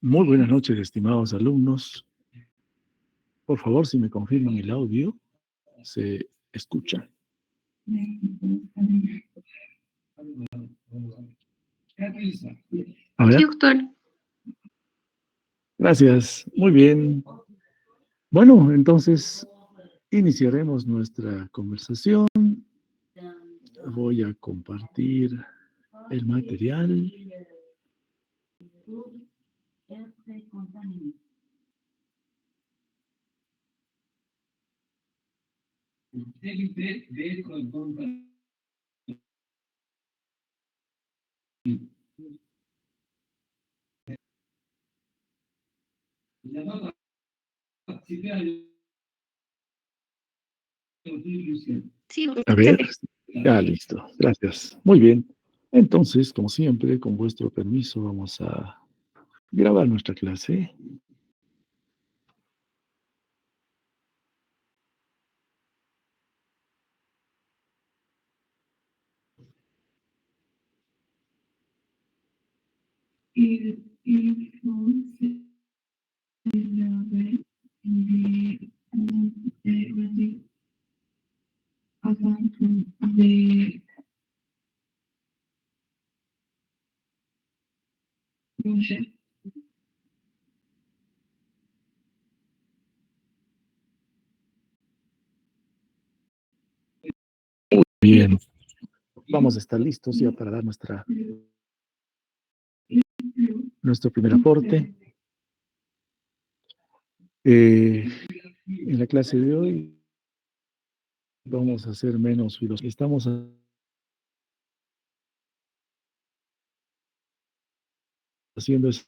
Muy buenas noches, estimados alumnos. Por favor, si me confirman el audio, ¿se escucha? A ver. Sí, doctor. Gracias. Muy bien. Bueno, entonces iniciaremos nuestra conversación. Voy a compartir el material. Sí, doctor. A ver, ya listo. Gracias. Muy bien. Entonces, como siempre, con vuestro permiso, vamos a grabar nuestra clase. Bien. Vamos a estar listos ya para dar nuestro primer aporte. En la clase de hoy vamos a hacer menos filosofía. Estamos haciendo eso.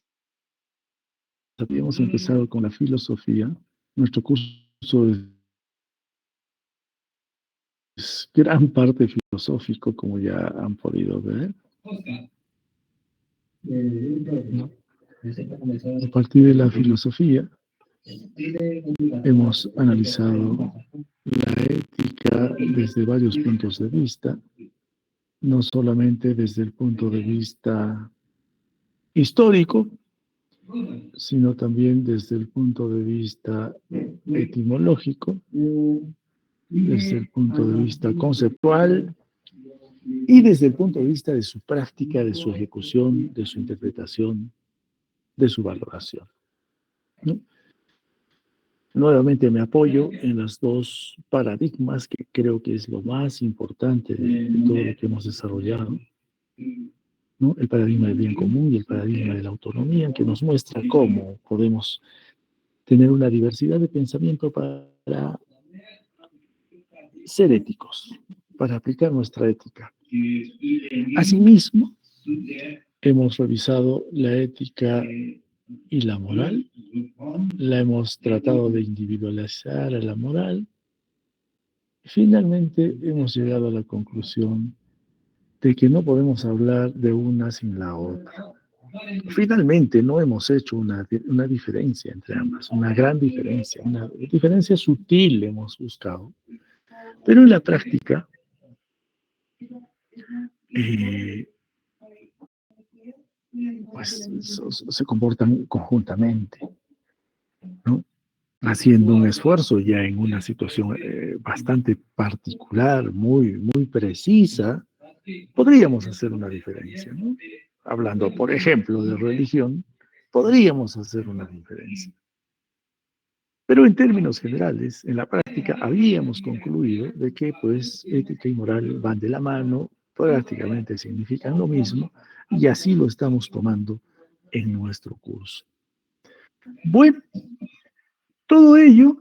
Habíamos empezado con la filosofía. Nuestro curso es gran parte filosófico, como ya han podido ver. ¿No? A partir de la filosofía hemos analizado la ética desde varios puntos de vista, no solamente desde el punto de vista histórico, sino también desde el punto de vista etimológico, desde el punto de vista conceptual y desde el punto de vista de su práctica, de su ejecución, de su interpretación, de su valoración, ¿no? Nuevamente me apoyo en los dos paradigmas que creo que es lo más importante de todo lo que hemos desarrollado, ¿no? El paradigma del bien común y el paradigma de la autonomía, que nos muestra cómo podemos tener una diversidad de pensamiento para ser éticos, para aplicar nuestra ética. Asimismo, hemos revisado la ética y la moral, la hemos tratado de individualizar a la moral. Finalmente, hemos llegado a la conclusión de que no podemos hablar de una sin la otra. Finalmente, no hemos hecho una diferencia entre ambas, una gran diferencia, una diferencia sutil hemos buscado, pero en la práctica pues se comportan conjuntamente, ¿no? Haciendo un esfuerzo ya en una situación bastante particular, muy precisa, podríamos hacer una diferencia, ¿no? Hablando, por ejemplo, de religión, podríamos hacer una diferencia. Pero en términos generales, en la práctica habíamos concluido de que pues ética y moral van de la mano, prácticamente significan lo mismo, y así lo estamos tomando en nuestro curso. Bueno, todo ello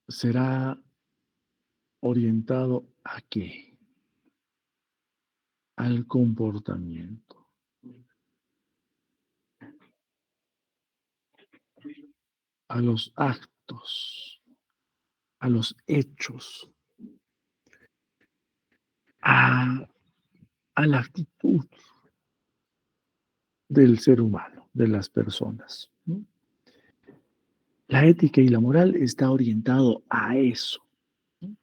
será orientado ¿a qué? Al comportamiento, a los actos, a los hechos, a, a la actitud del ser humano, de las personas, ¿no? La ética y la moral está orientado a eso, ¿no?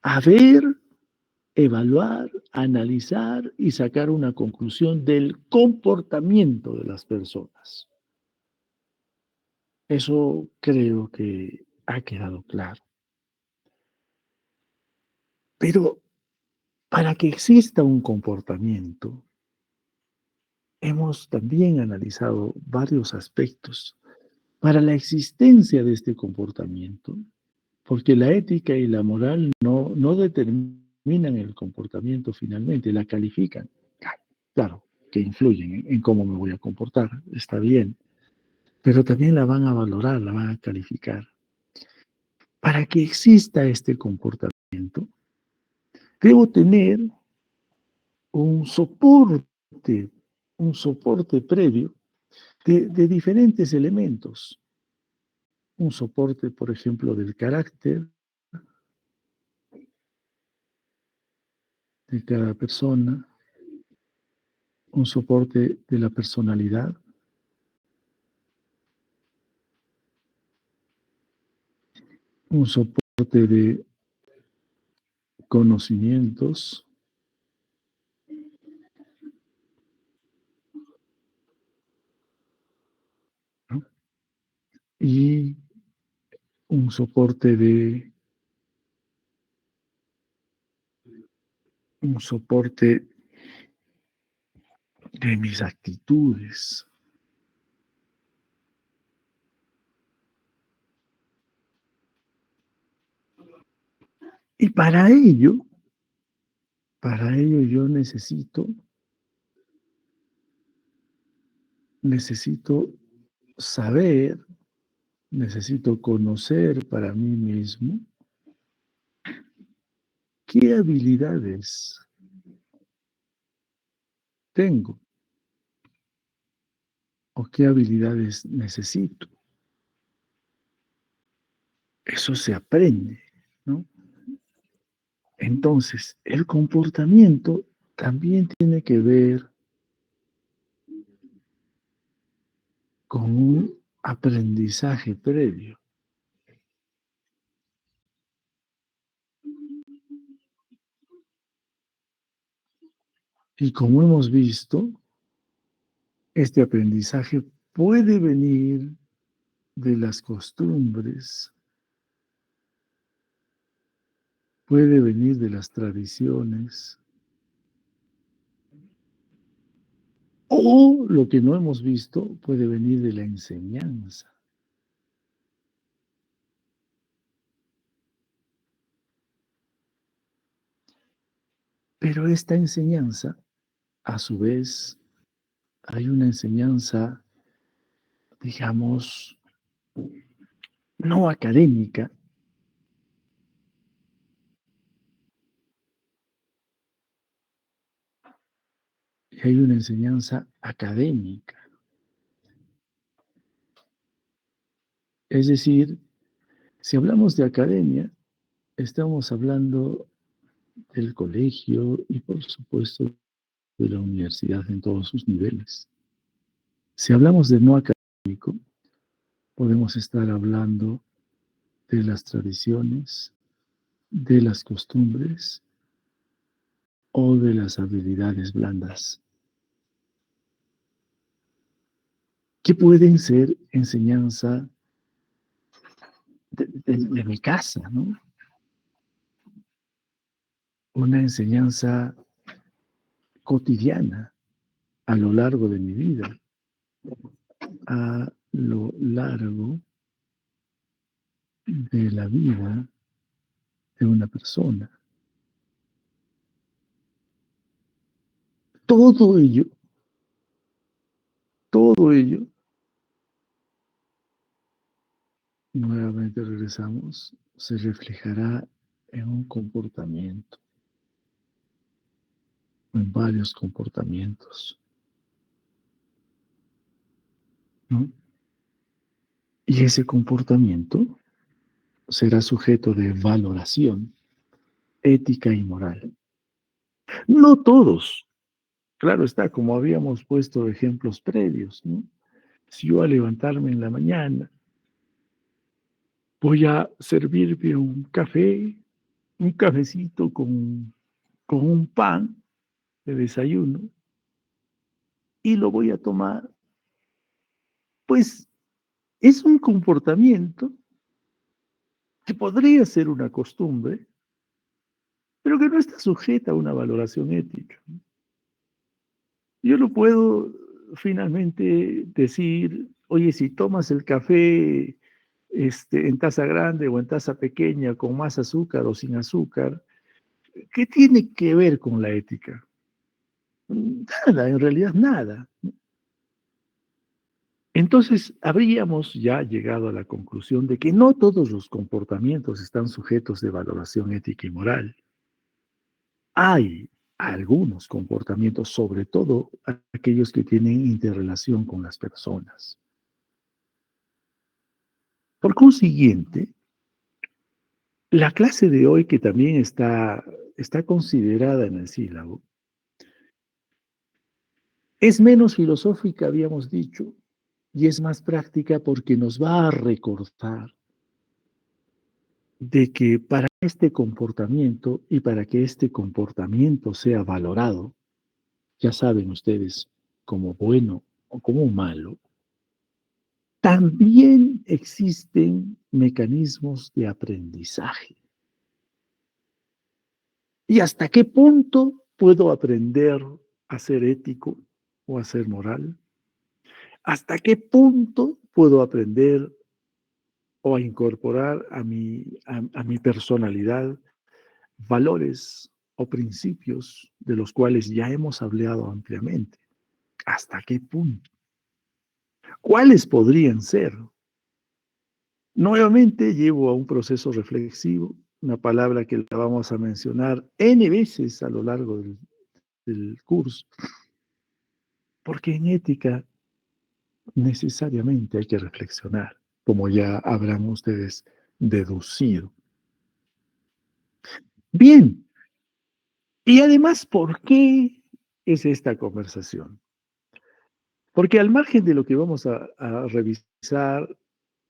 A ver evaluar, analizar y sacar una conclusión del comportamiento de las personas. Eso creo que ha quedado claro. Pero para que exista un comportamiento, hemos también analizado varios aspectos para la existencia de este comportamiento, porque la ética y la moral no determinan el comportamiento finalmente, la califican. Claro, que influyen en cómo me voy a comportar, está bien, pero también la van a valorar, la van a calificar. Para que exista este comportamiento, debo tener un soporte, un soporte previo de diferentes elementos. Un soporte, por ejemplo, del carácter de cada persona, un soporte de la personalidad, un soporte de conocimientos, ¿no? Y un soporte un soporte de mis actitudes. Y para ello yo necesito saber, necesito conocer para mí mismo qué habilidades tengo o qué habilidades necesito. Eso se aprende, ¿no? Entonces, el comportamiento también tiene que ver con un aprendizaje previo. Y como hemos visto, este aprendizaje puede venir de las costumbres, puede venir de las tradiciones, o lo que no hemos visto puede venir de la enseñanza. Pero esta enseñanza, a su vez, hay una enseñanza, digamos, no académica, y hay una enseñanza académica. Es decir, si hablamos de academia, estamos hablando del colegio y, por supuesto, de la universidad en todos sus niveles. Si hablamos de no académico, podemos estar hablando de las tradiciones, de las costumbres o de las habilidades blandas, que pueden ser enseñanza de mi casa, ¿no? Una enseñanza cotidiana a lo largo de mi vida, a lo largo de la vida de una persona. Todo ello, todo ello, nuevamente regresamos, se reflejará en un comportamiento, en varios comportamientos, ¿no? Y ese comportamiento será sujeto de valoración ética y moral. No todos, claro está, como habíamos puesto ejemplos previos, ¿no? Si yo al levantarme en la mañana voy a servirme un café, un cafecito con con un pan de desayuno y lo voy a tomar, pues es un comportamiento que podría ser una costumbre, pero que no está sujeta a una valoración ética. Yo no puedo finalmente decir, oye, si tomas el café en taza grande o en taza pequeña, con más azúcar o sin azúcar, ¿qué tiene que ver con la ética? Nada, en realidad nada. Entonces, habríamos ya llegado a la conclusión de que no todos los comportamientos están sujetos de valoración ética y moral. Hay algunos comportamientos, sobre todo aquellos que tienen interrelación con las personas. Por consiguiente, la clase de hoy, que también está considerada en el sílabo, es menos filosófica, habíamos dicho, y es más práctica porque nos va a recordar de que para este comportamiento y para que este comportamiento sea valorado, ya saben ustedes, como bueno o como malo, también existen mecanismos de aprendizaje. ¿Y hasta qué punto puedo aprender a ser ético o a ser moral? ¿Hasta qué punto puedo aprender o a incorporar a mi personalidad valores o principios de los cuales ya hemos hablado ampliamente? ¿Hasta qué punto? ¿Cuáles podrían ser? Nuevamente llevo a un proceso reflexivo, una palabra que la vamos a mencionar N veces a lo largo del curso, porque en ética necesariamente hay que reflexionar, como ya habrán ustedes deducido. Bien, y además, ¿por qué es esta conversación? Porque al margen de lo que vamos a revisar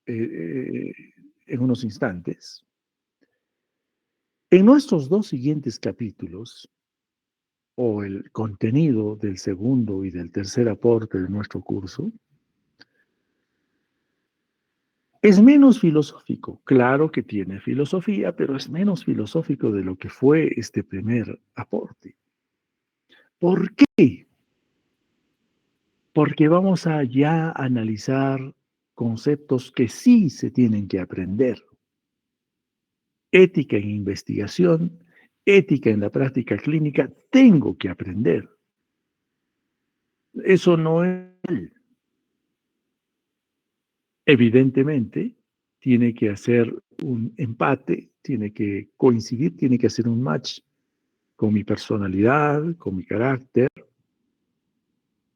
eh, en unos instantes, en nuestros dos siguientes capítulos, o el contenido del segundo y del tercer aporte de nuestro curso, es menos filosófico. Claro que tiene filosofía, pero es menos filosófico de lo que fue este primer aporte. ¿Por qué? Porque vamos a ya analizar conceptos que sí se tienen que aprender. Ética en investigación, ética en la práctica clínica, tengo que aprender. Eso no es mal. Evidentemente, tiene que hacer un empate, tiene que coincidir, tiene que hacer un match con mi personalidad, con mi carácter,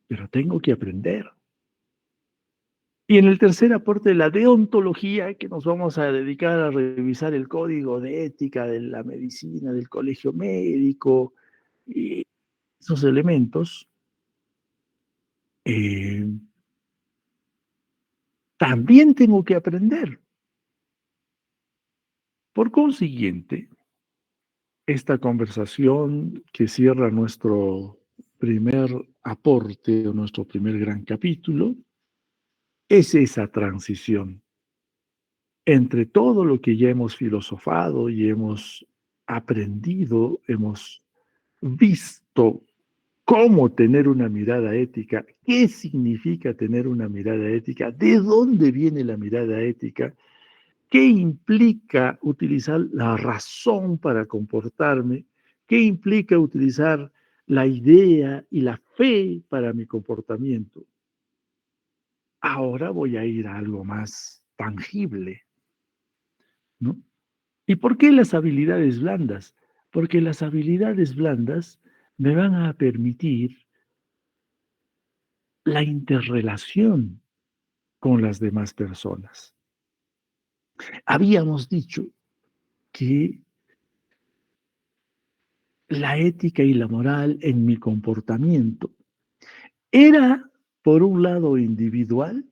pero tengo que aprender. Y en el tercer aporte, la deontología, que nos vamos a dedicar a revisar el código de ética de la medicina, del colegio médico, y esos elementos, eh, también tengo que aprender. Por consiguiente, esta conversación que cierra nuestro primer aporte o nuestro primer gran capítulo es esa transición entre todo lo que ya hemos filosofado y hemos aprendido, hemos visto cómo tener una mirada ética, qué significa tener una mirada ética, de dónde viene la mirada ética, qué implica utilizar la razón para comportarme, qué implica utilizar la idea y la fe para mi comportamiento. Ahora voy a ir a algo más tangible, ¿no? ¿Y por qué las habilidades blandas? Porque las habilidades blandas me van a permitir la interrelación con las demás personas. Habíamos dicho que la ética y la moral en mi comportamiento era, por un lado, individual,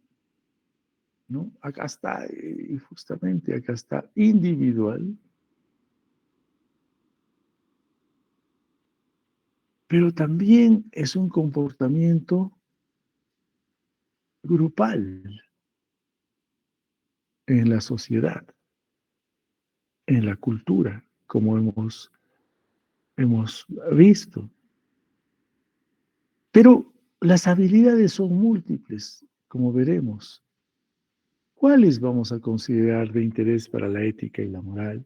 ¿no? Acá está, y justamente acá está, individual, pero también es un comportamiento grupal en la sociedad, en la cultura, como hemos visto. Pero las habilidades son múltiples, como veremos. ¿Cuáles vamos a considerar de interés para la ética y la moral?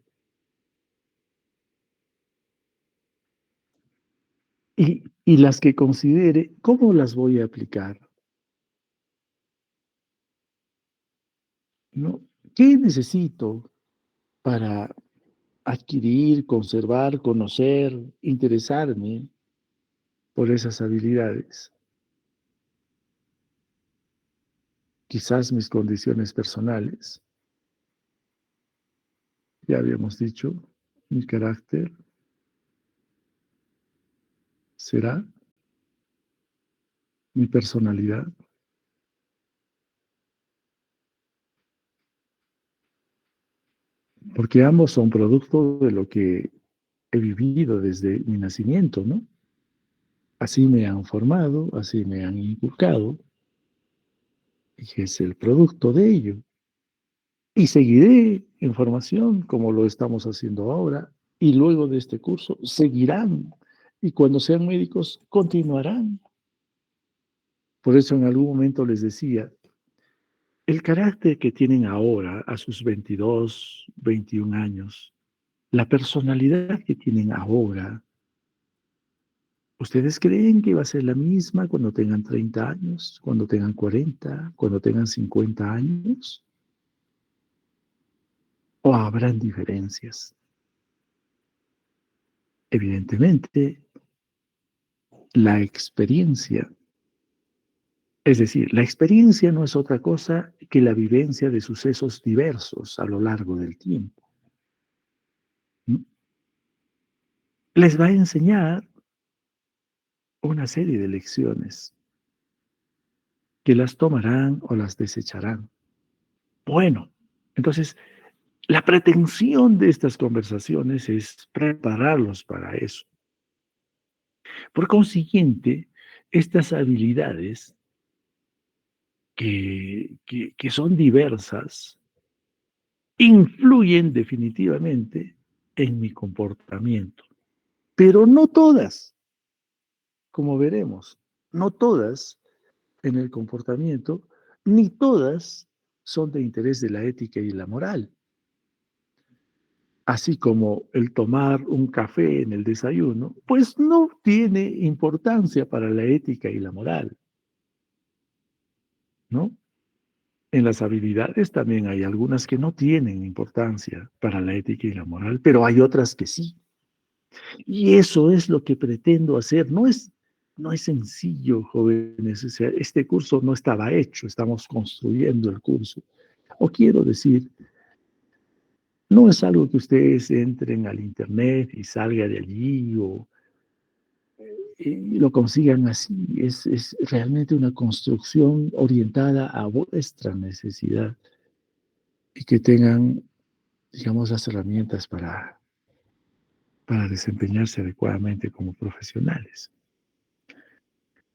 Y las que considere, ¿cómo las voy a aplicar? ¿No? ¿Qué necesito para adquirir, conservar, conocer, interesarme por esas habilidades? Quizás mis condiciones personales, ya habíamos dicho, mi carácter será, mi personalidad, porque ambos son producto de lo que he vivido desde mi nacimiento, ¿no? Así me han formado, así me han inculcado, y es el producto de ello. Y seguiré en formación como lo estamos haciendo ahora, y luego de este curso seguirán, y cuando sean médicos continuarán. Por eso en algún momento les decía, el carácter que tienen ahora a sus 22, 21 años, la personalidad que tienen ahora, ¿ustedes creen que va a ser la misma cuando tengan 30 años, cuando tengan 40, cuando tengan 50 años? ¿O habrán diferencias? Evidentemente, la experiencia, es decir, la experiencia no es otra cosa que la vivencia de sucesos diversos a lo largo del tiempo. ¿No? Les va a enseñar una serie de lecciones que las tomarán o las desecharán. Bueno, entonces, la pretensión de estas conversaciones es prepararlos para eso. Por consiguiente, estas habilidades que son diversas influyen definitivamente en mi comportamiento, pero no todas, como veremos, no todas en el comportamiento, ni todas son de interés de la ética y la moral. Así como el tomar un café en el desayuno, pues no tiene importancia para la ética y la moral, ¿no? En las habilidades también hay algunas que no tienen importancia para la ética y la moral, pero hay otras que sí. Y eso es lo que pretendo hacer. No es sencillo, jóvenes. O sea, este curso no estaba hecho, estamos construyendo el curso. O quiero decir, no es algo que ustedes entren al internet y salga de allí y lo consigan así. Es realmente una construcción orientada a vuestra necesidad y que tengan, digamos, las herramientas para desempeñarse adecuadamente como profesionales.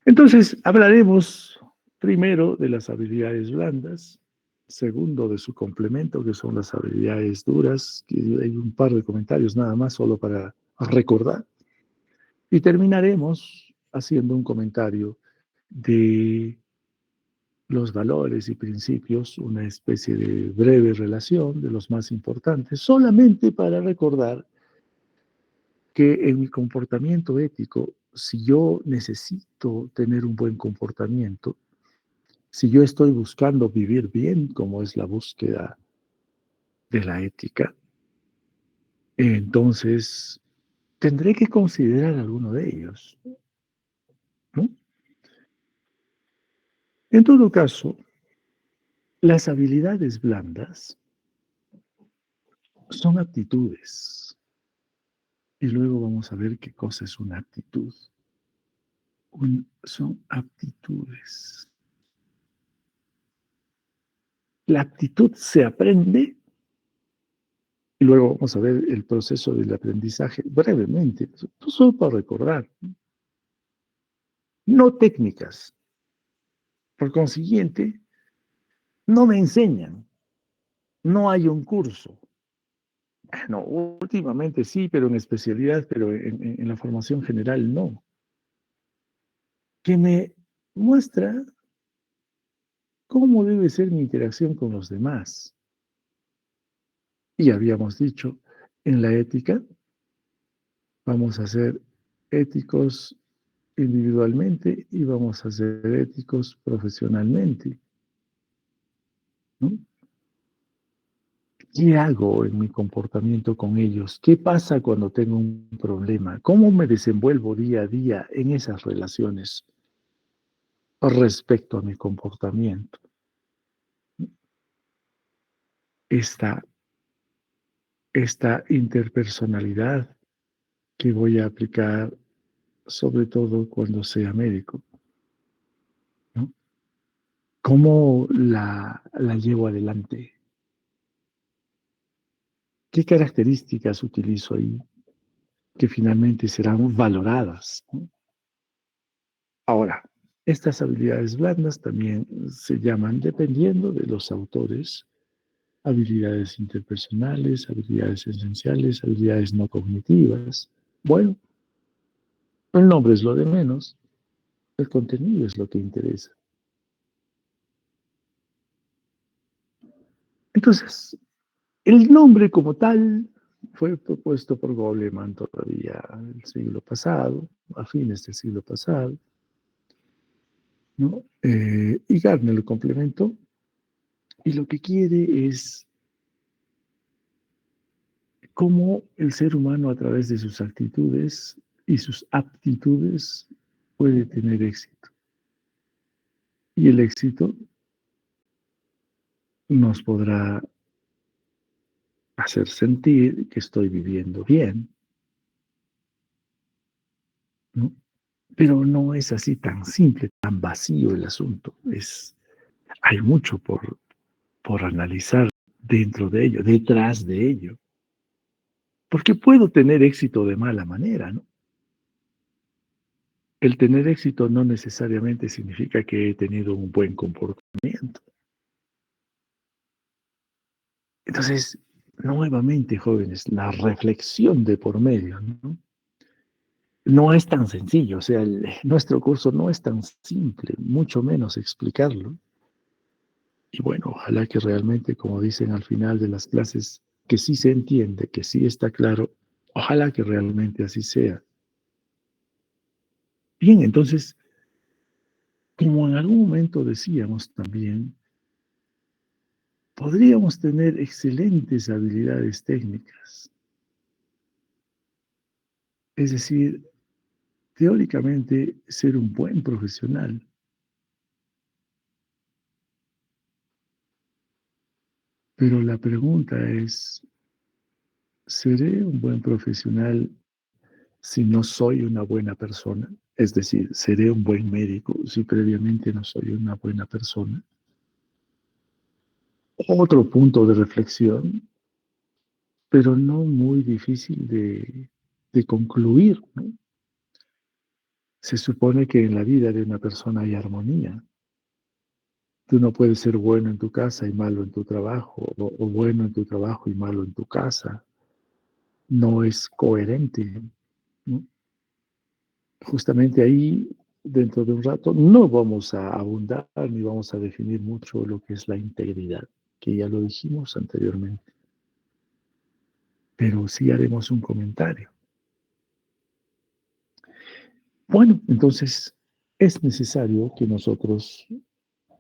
Entonces, hablaremos primero de las habilidades blandas, segundo de su complemento, que son las habilidades duras, que hay un par de comentarios nada más, solo para recordar, y terminaremos haciendo un comentario de los valores y principios, una especie de breve relación de los más importantes, solamente para recordar que en mi comportamiento ético, si yo necesito tener un buen comportamiento, si yo estoy buscando vivir bien, como es la búsqueda de la ética, entonces tendré que considerar alguno de ellos, ¿no? En todo caso, las habilidades blandas son aptitudes. Y luego vamos a ver qué cosa es una aptitud. Son aptitudes. La aptitud se aprende y luego vamos a ver el proceso del aprendizaje brevemente, no solo para recordar. no técnicas. Por consiguiente, no me enseñan, no hay un curso. No, últimamente sí, pero en especialidad, pero en la formación general no. Que me muestra cómo debe ser mi interacción con los demás. Y habíamos dicho, en la ética vamos a ser éticos individualmente y vamos a ser éticos profesionalmente, ¿no? ¿Qué hago en mi comportamiento con ellos? ¿Qué pasa cuando tengo un problema? ¿Cómo me desenvuelvo día a día en esas relaciones respecto a mi comportamiento? Esta, esta interpersonalidad que voy a aplicar sobre todo cuando sea médico, ¿no? ¿Cómo la llevo adelante? ¿Qué características utilizo ahí que finalmente serán valoradas, ¿no? Ahora, estas habilidades blandas también se llaman, dependiendo de los autores, habilidades interpersonales, habilidades esenciales, habilidades no cognitivas. Bueno, el nombre es lo de menos, el contenido es lo que interesa. Entonces, el nombre como tal fue propuesto por Goleman todavía el siglo pasado, a fines del siglo pasado, ¿no? Y Gardner lo complementó y lo que quiere es cómo el ser humano a través de sus actitudes y sus aptitudes puede tener éxito. Y el éxito nos podrá hacer sentir que estoy viviendo bien, ¿no? Pero no es así tan simple, tan vacío el asunto. Hay mucho por analizar dentro de ello, detrás de ello. Porque puedo tener éxito de mala manera, ¿no? El tener éxito no necesariamente significa que he tenido un buen comportamiento. Entonces, nuevamente, jóvenes, la reflexión de por medio, ¿no? No es tan sencillo, o sea, nuestro curso no es tan simple, mucho menos explicarlo. Y bueno, ojalá que realmente, como dicen al final de las clases, que sí se entiende, que sí está claro, ojalá que realmente así sea. Bien, entonces, como en algún momento decíamos también, podríamos tener excelentes habilidades técnicas. Es decir, teóricamente ser un buen profesional. Pero la pregunta es, ¿seré un buen profesional si no soy una buena persona? Es decir, ¿seré un buen médico si previamente no soy una buena persona? Otro punto de reflexión, pero no muy difícil de concluir, ¿no? Se supone que en la vida de una persona hay armonía. Tú no puedes ser bueno en tu casa y malo en tu trabajo, o bueno en tu trabajo y malo en tu casa. No es coherente, ¿no? Justamente ahí, dentro de un rato, no vamos a abundar ni vamos a definir mucho lo que es la integridad, que ya lo dijimos anteriormente, pero sí haremos un comentario. Bueno, entonces es necesario que nosotros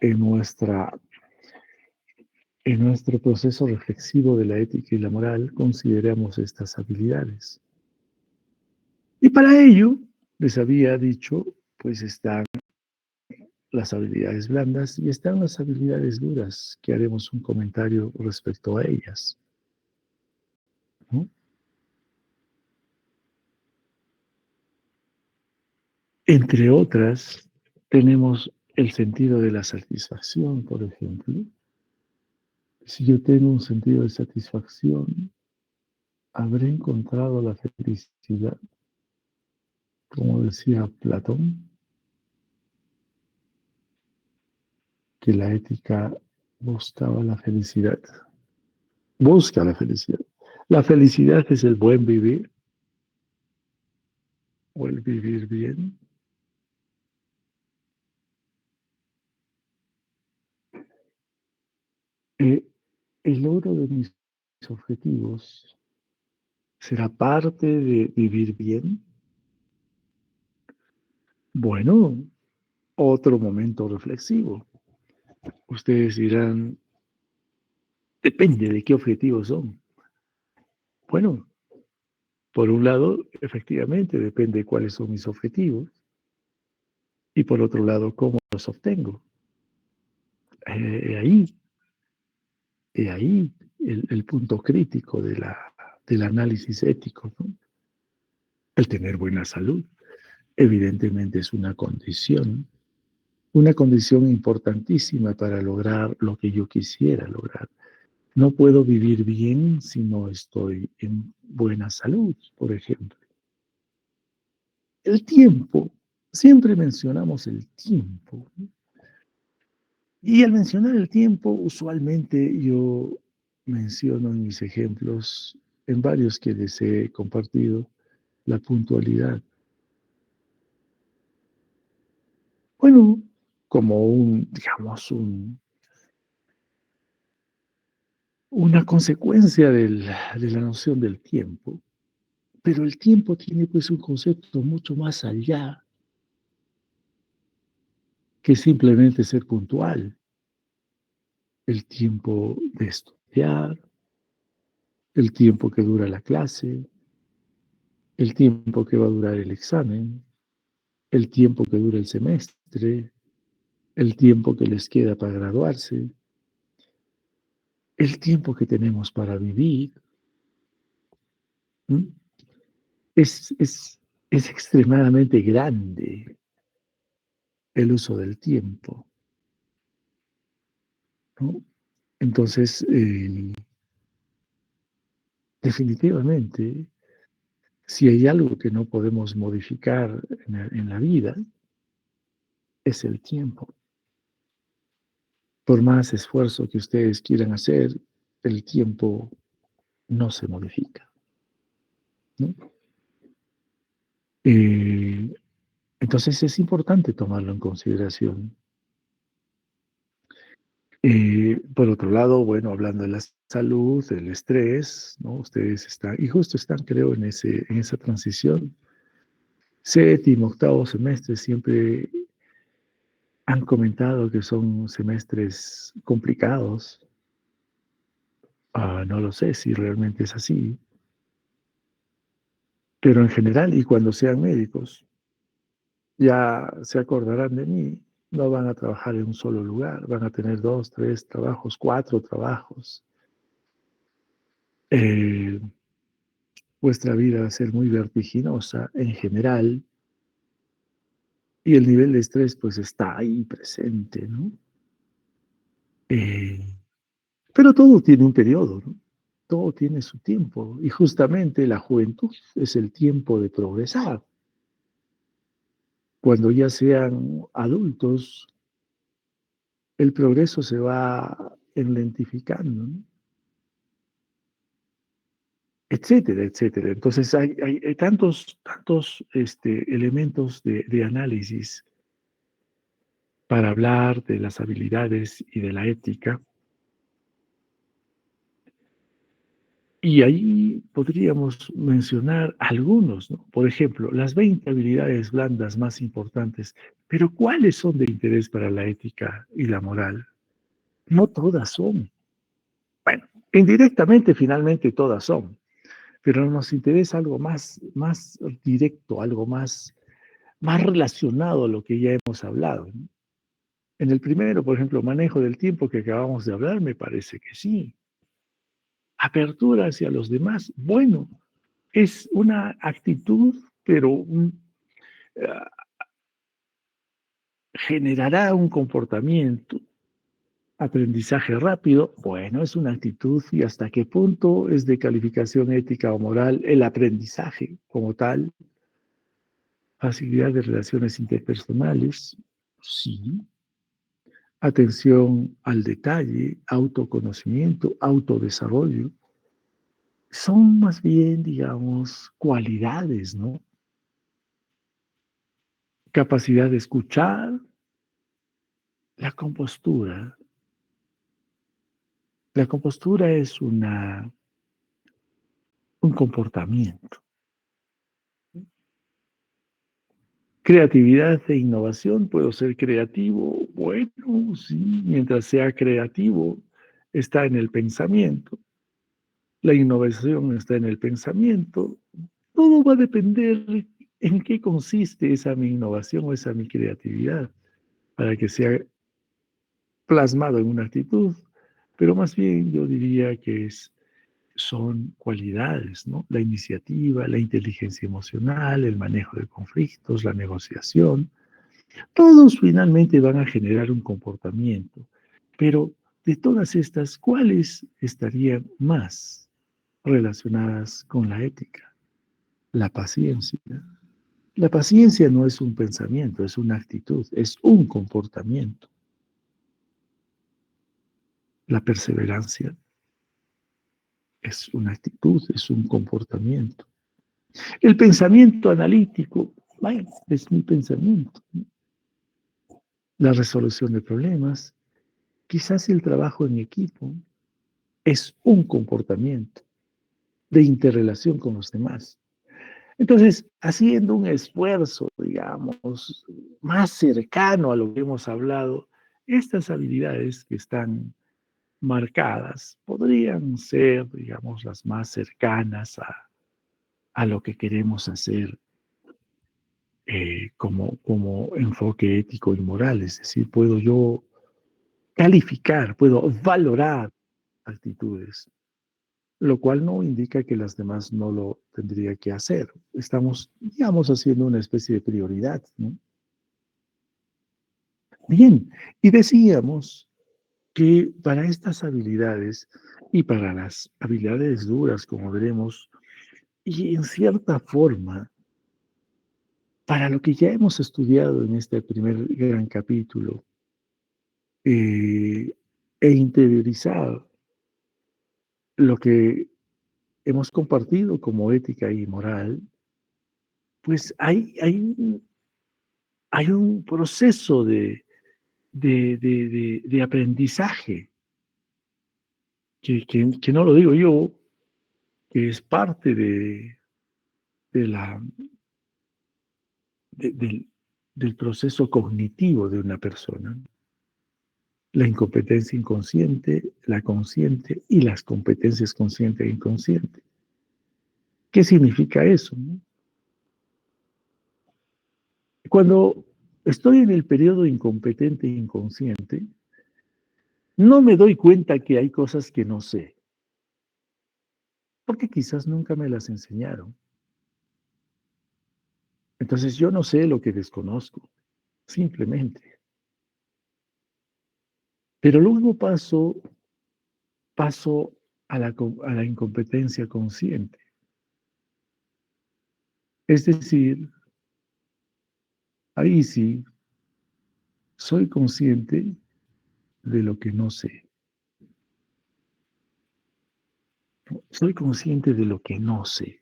en en nuestro proceso reflexivo de la ética y la moral consideremos estas habilidades. Y para ello, les había dicho, pues están las habilidades blandas y están las habilidades duras, que haremos un comentario respecto a ellas, ¿no? Entre otras, tenemos el sentido de la satisfacción, por ejemplo. Si yo tengo un sentido de satisfacción, habré encontrado la felicidad, como decía Platón. que la ética buscaba la felicidad. Busca la felicidad. La felicidad es el buen vivir o el vivir bien. Eh, el logro de mis objetivos será parte de vivir bien. Bueno, otro momento reflexivo. Ustedes dirán, depende de qué objetivos son. Bueno, por un lado, efectivamente, depende de cuáles son mis objetivos. Y por otro lado, cómo los obtengo. Ahí, ahí el punto crítico del análisis ético, ¿no? El tener buena salud, evidentemente es una condición importantísima para lograr lo que yo quisiera lograr. No puedo vivir bien si no estoy en buena salud, por ejemplo. El tiempo, siempre mencionamos el tiempo, ¿no? Y al mencionar el tiempo, usualmente yo menciono en mis ejemplos, en varios que les he compartido, la puntualidad. Bueno, como digamos, una consecuencia de la noción del tiempo. Pero el tiempo tiene pues un concepto mucho más allá que simplemente ser puntual. El tiempo de estudiar, el tiempo que dura la clase, el tiempo que va a durar el examen, el tiempo que dura el semestre, el tiempo que les queda para graduarse, el tiempo que tenemos para vivir. ¿Mm? Es, es, es extremadamente grande el uso del tiempo, ¿no? Entonces, definitivamente, si hay algo que no podemos modificar en la vida, es el tiempo. Por más esfuerzo que ustedes quieran hacer, el tiempo no se modifica, ¿no? Eh, entonces es importante tomarlo en consideración. Por otro lado, bueno, hablando de la salud, del estrés, ¿no? Ustedes están, y justo están, creo, en esa transición. Séptimo, octavo semestre siempre han comentado que son semestres complicados. No lo sé si realmente es así, pero en general, y cuando sean médicos, ya se acordarán de mí, no van a trabajar en un solo lugar, van a tener 2, 3 trabajos, 4 trabajos. Eh, Vuestra vida va a ser muy vertiginosa en general y el nivel de estrés pues está ahí presente, ¿no? Eh, pero todo tiene un periodo, ¿no? Todo tiene su tiempo y justamente la juventud es el tiempo de progresar. Cuando ya sean adultos, el progreso se va enlentificando, ¿no? Etcétera, etcétera. Entonces hay tantos elementos de análisis para hablar de las habilidades y de la ética. Y ahí podríamos mencionar algunos, ¿no? Por ejemplo, las 20 habilidades blandas más importantes. Pero ¿cuáles son de interés para la ética y la moral? No todas son. Bueno, indirectamente, finalmente todas son. Pero nos interesa algo más directo, algo más relacionado a lo que ya hemos hablado, ¿no? En el primero, por ejemplo, manejo del tiempo que acabamos de hablar, me parece que sí. Apertura hacia los demás, bueno, es una actitud, pero eh, generará un comportamiento. Aprendizaje rápido, bueno, es una actitud y hasta qué punto es de calificación ética o moral el aprendizaje como tal. Facilidad de relaciones interpersonales, sí. atención al detalle, autoconocimiento, autodesarrollo, son más bien, digamos, cualidades, ¿no? Capacidad de escuchar, la compostura. La compostura es un comportamiento. Creatividad e innovación, puedo ser creativo, bueno, sí, mientras sea creativo, está en el pensamiento. La innovación está en el pensamiento. Todo va a depender en qué consiste esa mi innovación o esa mi creatividad para que sea plasmado en una actitud. Pero más bien yo diría que son cualidades, ¿no? La iniciativa, la inteligencia emocional, el manejo de conflictos, la negociación. Todos finalmente van a generar un comportamiento. Pero de todas estas, ¿cuáles estarían más relacionadas con la ética? La paciencia. La paciencia no es un pensamiento, es una actitud, es un comportamiento. La perseverancia es una actitud, es un comportamiento. El pensamiento analítico, bueno, es mi pensamiento. La resolución de problemas, quizás el trabajo en equipo, es un comportamiento de interrelación con los demás. Entonces, haciendo un esfuerzo, digamos, más cercano a lo que hemos hablado, estas habilidades que están marcadas podrían ser, digamos, las más cercanas a lo que queremos hacer como enfoque ético y moral. Es decir, puedo yo calificar, puedo valorar actitudes, lo cual no indica que las demás no lo tendría que hacer. Estamos, digamos, haciendo una especie de prioridad, ¿no? Bien, y decíamos que para estas habilidades y para las habilidades duras, como veremos, y en cierta forma, para lo que ya hemos estudiado en este primer gran capítulo, eh, e interiorizar lo que hemos compartido como ética y moral, pues hay un proceso de aprendizaje que no lo digo yo, que es parte de la, del, del proceso cognitivo de una persona. La incompetencia inconsciente, la consciente y las competencias consciente e inconsciente. ¿Qué significa eso? ¿No? Cuando estoy en el periodo incompetente e inconsciente, no me doy cuenta que hay cosas que no sé, porque quizás nunca me las enseñaron. Entonces yo no sé lo que desconozco, simplemente. Pero luego paso a la incompetencia consciente. Es decir, ahí sí soy consciente de lo que no sé. Soy consciente de lo que no sé.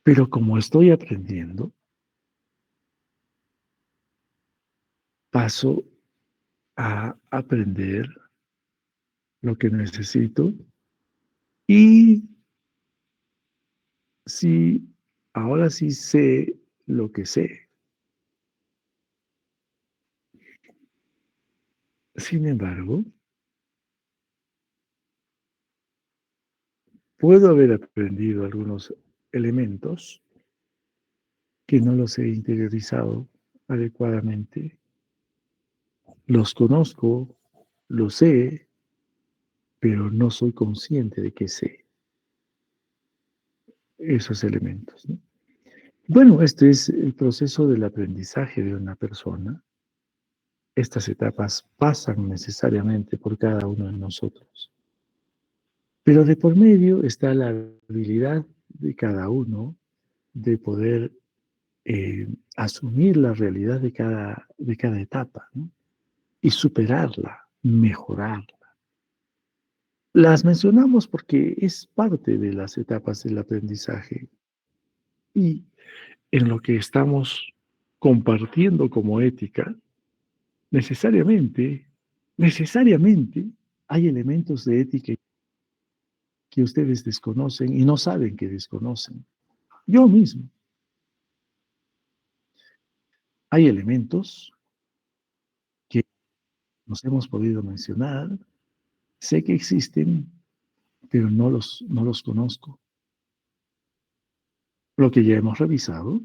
Pero como estoy aprendiendo, paso a aprender lo que necesito y si ahora sí sé lo que sé. Sin embargo, puedo haber aprendido algunos elementos que no los he interiorizado adecuadamente. Los conozco, los sé, pero no soy consciente de que sé esos elementos, ¿no? Bueno, este es el proceso del aprendizaje de una persona. Estas etapas pasan necesariamente por cada uno de nosotros. Pero de por medio está la habilidad de cada uno de poder asumir la realidad de cada etapa, ¿no? Y superarla, mejorarla. Las mencionamos porque es parte de las etapas del aprendizaje y en lo que estamos compartiendo como ética, necesariamente, necesariamente hay elementos de ética que ustedes desconocen y no saben que desconocen. Yo mismo, hay elementos que nos hemos podido mencionar, sé que existen, pero no los conozco. Lo que ya hemos revisado,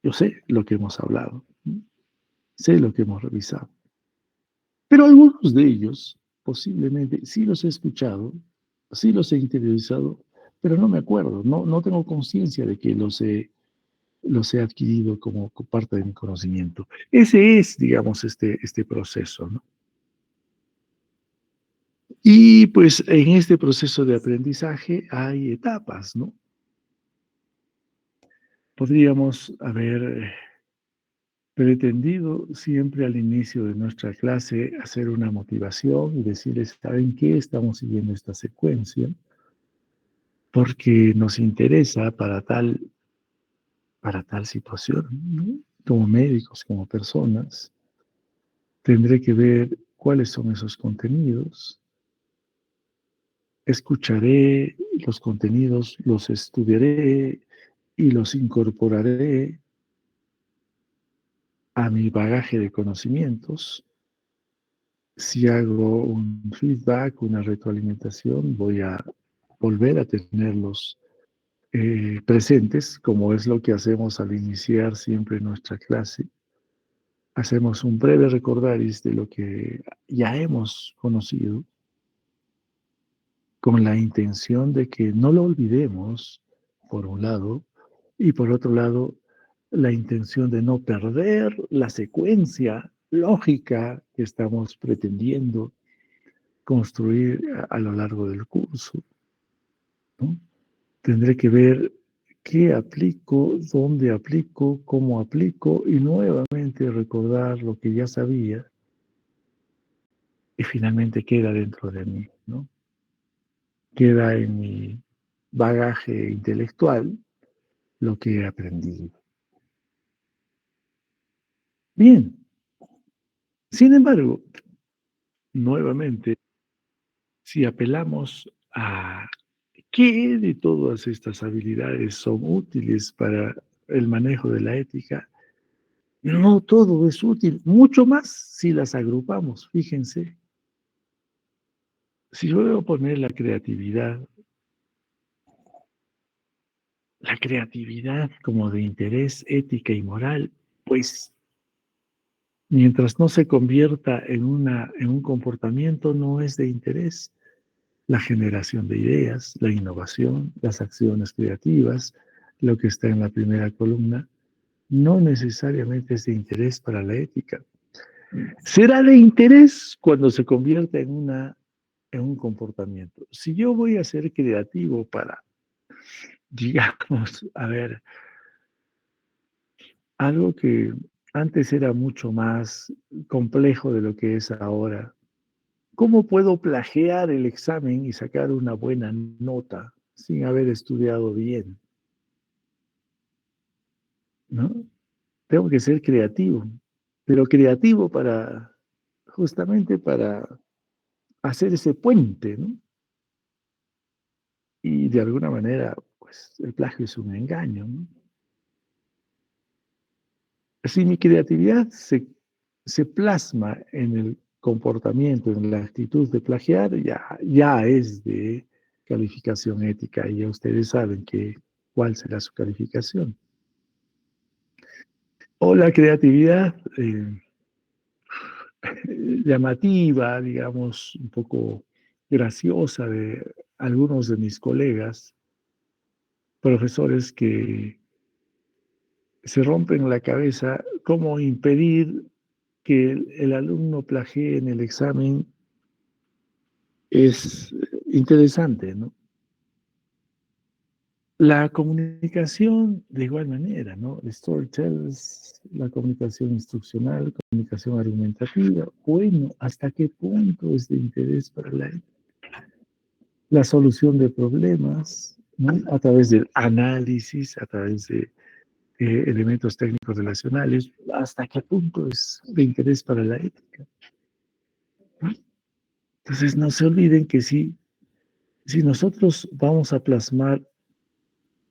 yo sé lo que hemos hablado, ¿no? Sé lo que hemos revisado. Pero algunos de ellos, posiblemente, sí los he escuchado, sí los he interiorizado, pero no me acuerdo, no tengo conciencia de que los he adquirido como parte de mi conocimiento. Ese es, digamos, este proceso, ¿no? Y pues en este proceso de aprendizaje hay etapas, ¿no? Podríamos haber pretendido siempre al inicio de nuestra clase hacer una motivación y decirles, ¿saben qué? Estamos siguiendo esta secuencia porque nos interesa para tal situación, ¿no? Como médicos, como personas, tendré que ver cuáles son esos contenidos, escucharé los contenidos, los estudiaré y los incorporaré a mi bagaje de conocimientos. Si hago un feedback, una retroalimentación, voy a volver a tenerlos presentes, como es lo que hacemos al iniciar siempre nuestra clase. Hacemos un breve recordaris de lo que ya hemos conocido, con la intención de que no lo olvidemos, por un lado, y por otro lado, la intención de no perder la secuencia lógica que estamos pretendiendo construir a lo largo del curso, ¿no? Tendré que ver qué aplico, dónde aplico, cómo aplico y nuevamente recordar lo que ya sabía y finalmente queda dentro de mí, ¿no? Queda en mi bagaje intelectual lo que he aprendido. Bien, sin embargo, nuevamente, si apelamos a qué de todas estas habilidades son útiles para el manejo de la ética, no todo es útil, mucho más si las agrupamos. Fíjense, si yo debo poner la creatividad como de interés, ética y moral, pues mientras no se convierta en un comportamiento, no es de interés. La generación de ideas, la innovación, las acciones creativas, lo que está en la primera columna, no necesariamente es de interés para la ética. Será de interés cuando se convierta en un comportamiento. Si yo voy a ser creativo para, digamos, a ver, algo que antes era mucho más complejo de lo que es ahora, ¿cómo puedo plagiar el examen y sacar una buena nota sin haber estudiado bien? ¿No? Tengo que ser creativo, pero creativo para, justamente para hacer ese puente, ¿no? Y de alguna manera, pues el plagio es un engaño, ¿no? Si mi creatividad se plasma en el comportamiento, en la actitud de plagiar, ya es de calificación ética y ya ustedes saben cuál será su calificación. O la creatividad llamativa, digamos, un poco graciosa de algunos de mis colegas, profesores que se rompen la cabeza cómo impedir que el alumno plagie en el examen es interesante, ¿no? La comunicación de igual manera, ¿no? El storytells, la comunicación instruccional, comunicación argumentativa. Bueno, ¿hasta qué punto es de interés para la solución de problemas, ¿no? A través del análisis, a través de elementos técnicos relacionales? ¿Hasta qué punto es de interés para la ética? ¿No? Entonces, no se olviden que si nosotros vamos a plasmar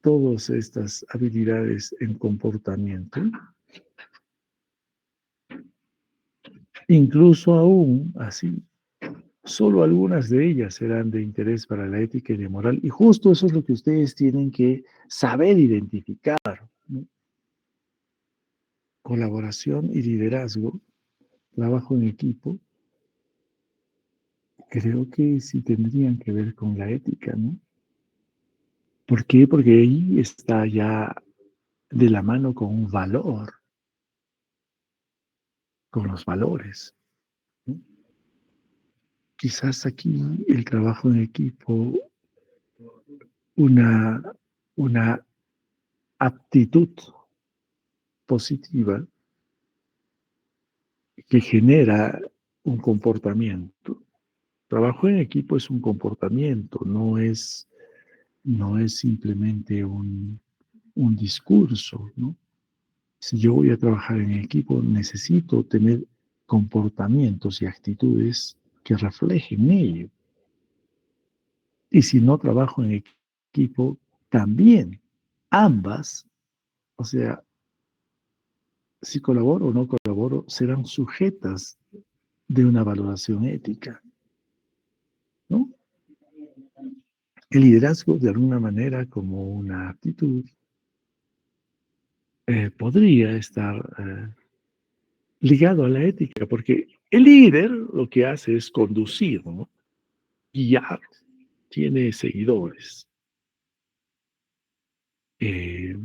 todas estas habilidades en comportamiento, incluso aún así, solo algunas de ellas serán de interés para la ética y la moral. Y justo eso es lo que ustedes tienen que saber identificar, ¿no? Colaboración y liderazgo, trabajo en equipo, creo que sí tendrían que ver con la ética, ¿no? ¿Por qué? Porque ahí está ya de la mano con un valor, con los valores, ¿no? Quizás aquí el trabajo en equipo, una, una aptitud positiva que genera un comportamiento. Trabajo en equipo es un comportamiento, no es simplemente un discurso, ¿no? Si yo voy a trabajar en equipo, necesito tener comportamientos y actitudes que reflejen ello. Y si no trabajo en equipo, también ambas, o sea, si colaboro o no colaboro, serán sujetas de una valoración ética, ¿no? El liderazgo, de alguna manera, como una actitud, podría estar ligado a la ética, porque el líder lo que hace es conducir, ¿no? Guiar, tiene seguidores. Eh,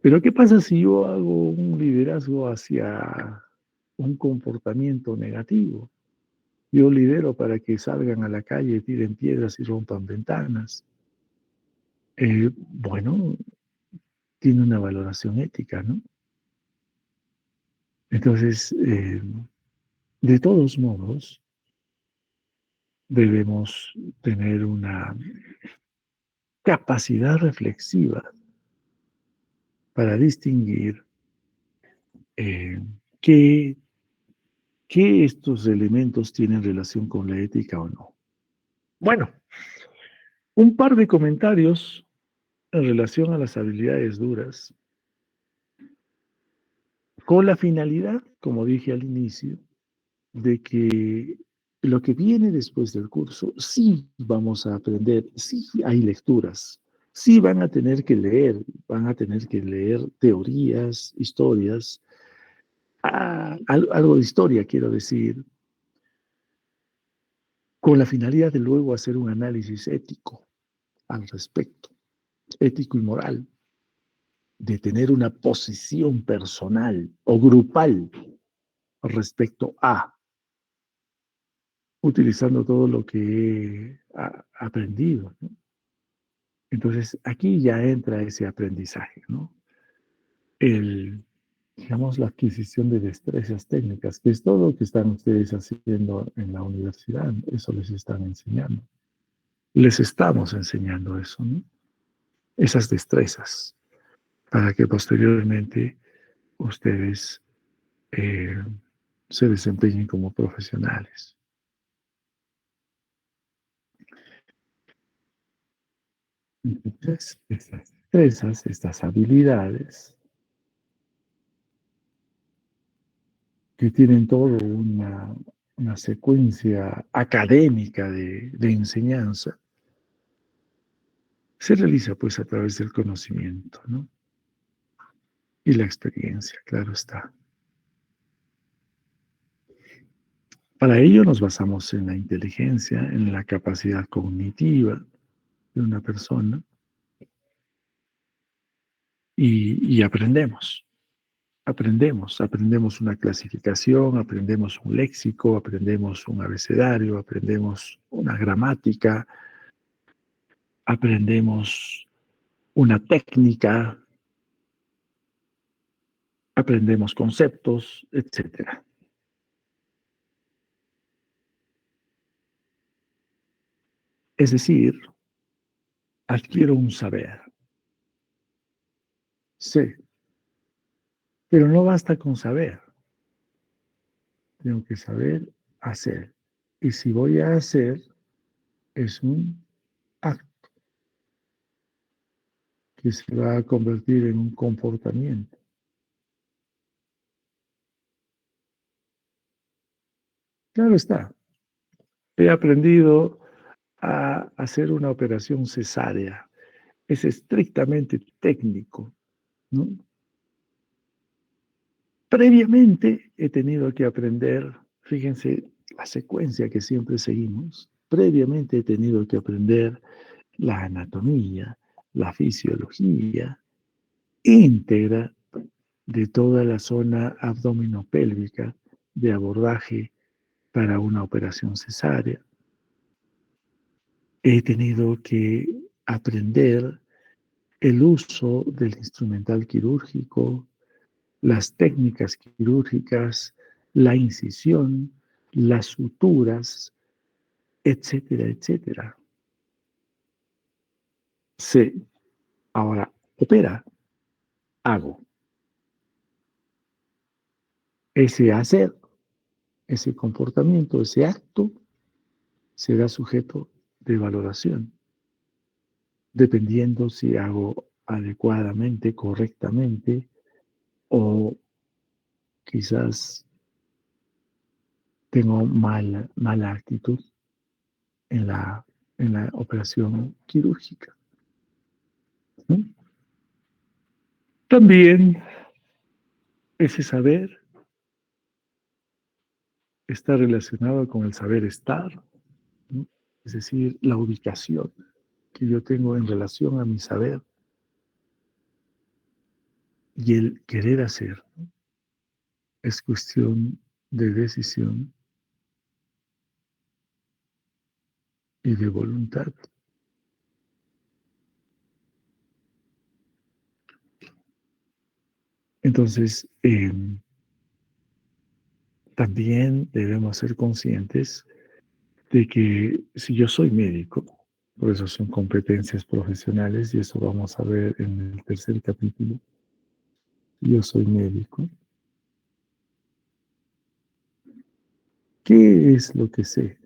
pero ¿qué pasa si yo hago un liderazgo hacia un comportamiento negativo? Yo lidero para que salgan a la calle, tiren piedras y rompan ventanas. Bueno, tiene una valoración ética, ¿no? Entonces, de todos modos, debemos tener una capacidad reflexiva para distinguir eh, qué, qué estos elementos tienen relación con la ética o no. Bueno, un par de comentarios en relación a las habilidades duras, con la finalidad, como dije al inicio, de que lo que viene después del curso, sí vamos a aprender, sí hay lecturas, sí van a tener que leer teorías, historias, algo de historia, quiero decir, con la finalidad de luego hacer un análisis ético al respecto, ético y moral, de tener una posición personal o grupal respecto a, utilizando todo lo que he aprendido, ¿no? Entonces, aquí ya entra ese aprendizaje, ¿no? El, digamos, la adquisición de destrezas técnicas, que es todo lo que están ustedes haciendo en la universidad, eso les están enseñando. Les estamos enseñando eso, ¿no? Esas destrezas, para que posteriormente ustedes eh, se desempeñen como profesionales. Entonces, estas destrezas, estas habilidades, que tienen toda una secuencia académica de enseñanza, se realiza pues a través del conocimiento, ¿no? Y la experiencia, claro está. Para ello nos basamos en la inteligencia, en la capacidad cognitiva de una persona y aprendemos. Aprendemos una clasificación, aprendemos un léxico, aprendemos un abecedario, aprendemos una gramática, aprendemos una técnica, aprendemos conceptos, etcétera. Es decir, adquiero un saber, sé, pero no basta con saber, tengo que saber hacer. Y si voy a hacer, es un acto que se va a convertir en un comportamiento. Claro está, he aprendido a hacer una operación cesárea. Es estrictamente técnico, ¿no? Previamente he tenido que aprender, fíjense la secuencia que siempre seguimos, previamente he tenido que aprender la anatomía, la fisiología íntegra de toda la zona abdominopélvica de abordaje para una operación cesárea. He tenido que aprender el uso del instrumental quirúrgico, las técnicas quirúrgicas, la incisión, las suturas, etcétera, etcétera. Se, ahora, opera, hago. Ese hacer, ese comportamiento, ese acto será sujeto de valoración, dependiendo si hago adecuadamente, correctamente, o quizás tengo mala actitud en la operación quirúrgica, ¿no? También ese saber está relacionado con el saber estar, ¿no? Es decir, la ubicación que yo tengo en relación a mi saber y el querer hacer, ¿no? Es cuestión de decisión y de voluntad. Entonces, también debemos ser conscientes de que si yo soy médico, por eso son competencias profesionales y eso vamos a ver en el tercer capítulo, yo soy médico, ¿qué es lo que sé?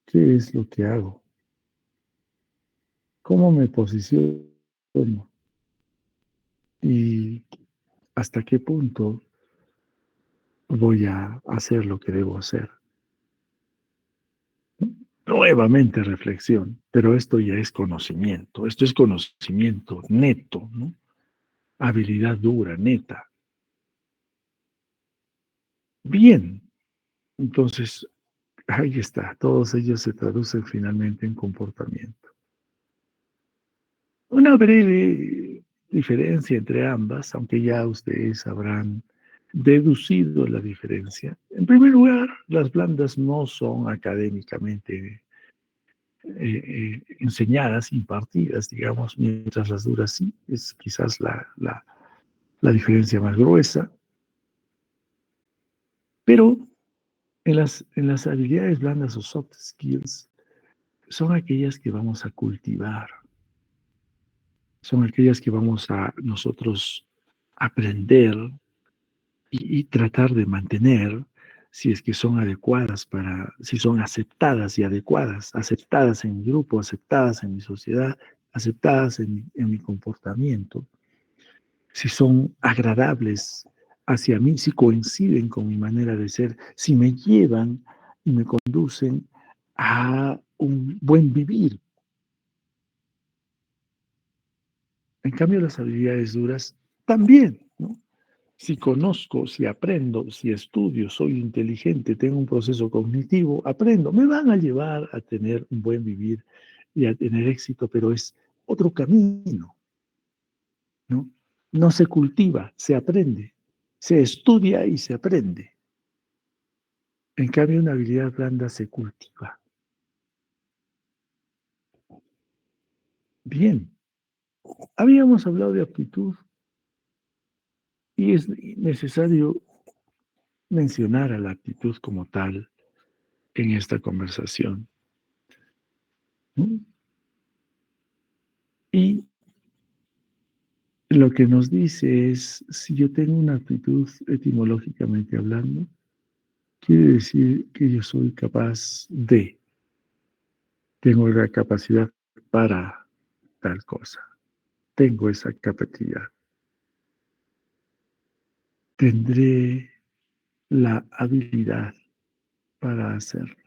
¿Qué es lo que hago? ¿Cómo me posiciono? ¿Y hasta qué punto voy a hacer lo que debo hacer? Nuevamente reflexión, pero esto ya es conocimiento, esto es conocimiento neto, ¿no? Habilidad dura, neta. Bien, entonces ahí está, todos ellos se traducen finalmente en comportamiento. Una breve diferencia entre ambas, aunque ya ustedes habrán deducido la diferencia. En primer lugar, las blandas no son académicamente enseñadas, impartidas, digamos, mientras las duras sí, es quizás la diferencia más gruesa, pero en las habilidades blandas o soft skills son aquellas que vamos a cultivar, son aquellas que vamos a nosotros aprender y tratar de mantener si es que son adecuadas si son aceptadas y adecuadas, aceptadas en mi grupo, aceptadas en mi sociedad, aceptadas en mi comportamiento, si son agradables hacia mí, si coinciden con mi manera de ser, si me llevan y me conducen a un buen vivir. En cambio, las habilidades duras también, ¿no? Si conozco, si aprendo, si estudio, soy inteligente, tengo un proceso cognitivo, aprendo, me van a llevar a tener un buen vivir y a tener éxito, pero es otro camino, ¿no? No se cultiva, se aprende, se estudia y se aprende. En cambio, una habilidad blanda se cultiva. Bien, habíamos hablado de aptitud y es necesario mencionar a la actitud como tal en esta conversación, ¿no? Y lo que nos dice es, si yo tengo una actitud etimológicamente hablando, quiere decir que yo soy capaz de, tengo la capacidad para tal cosa, tengo esa capacidad, tendré la habilidad para hacerlo,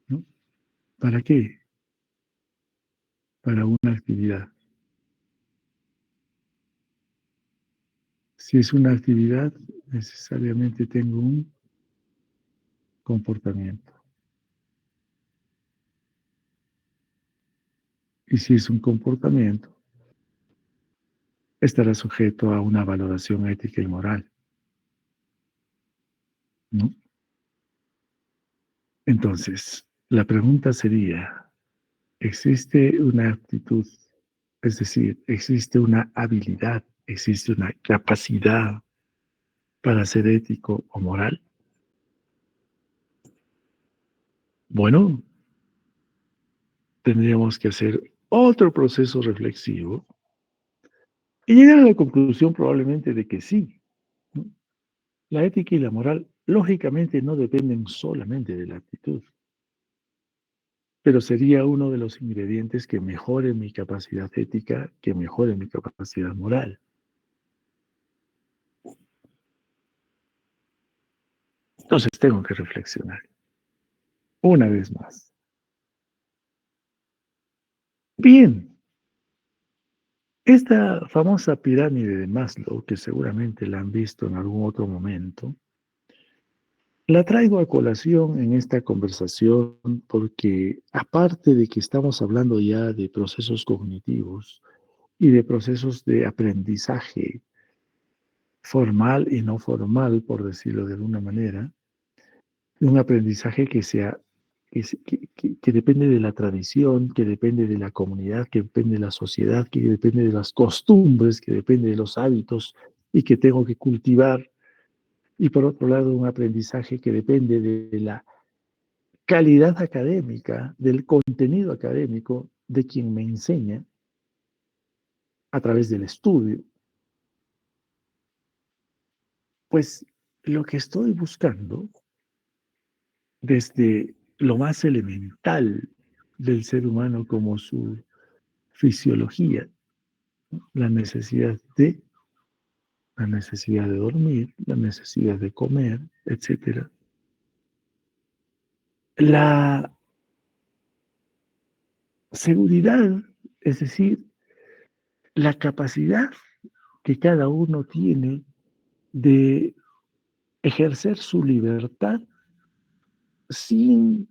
¿no? ¿Para qué? Para una actividad. Si es una actividad, necesariamente tengo un comportamiento. Y si es un comportamiento, estará sujeto a una valoración ética y moral, ¿no? Entonces, la pregunta sería, ¿existe una aptitud? Es decir, ¿existe una habilidad? ¿Existe una capacidad para ser ético o moral? Bueno, tendríamos que hacer otro proceso reflexivo y llegar a la conclusión probablemente de que sí, ¿no? La ética y la moral lógicamente no dependen solamente de la actitud, pero sería uno de los ingredientes que mejore mi capacidad ética, que mejore mi capacidad moral. Entonces tengo que reflexionar una vez más. Bien, esta famosa pirámide de Maslow, que seguramente la han visto en algún otro momento, la traigo a colación en esta conversación porque aparte de que estamos hablando ya de procesos cognitivos y de procesos de aprendizaje formal y no formal, por decirlo de alguna manera, un aprendizaje que sea que depende de la tradición, que depende de la comunidad, que depende de la sociedad, que depende de las costumbres, que depende de los hábitos y que tengo que cultivar. Y por otro lado, un aprendizaje que depende de la calidad académica, del contenido académico de quien me enseña a través del estudio. Pues lo que estoy buscando desde lo más elemental del ser humano como su fisiología, la necesidad la necesidad de dormir, la necesidad de comer, etcétera. La seguridad, es decir, la capacidad que cada uno tiene de ejercer su libertad sin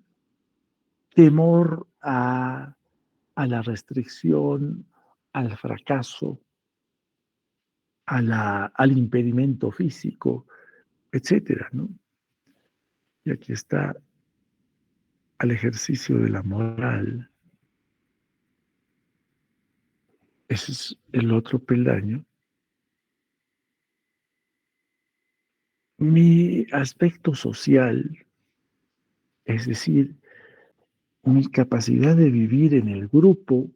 temor a la restricción, al fracaso, al impedimento físico, etcétera, ¿no? Y aquí está al ejercicio de la moral. Ese es el otro peldaño. Mi aspecto social, es decir, mi capacidad de vivir en el grupo,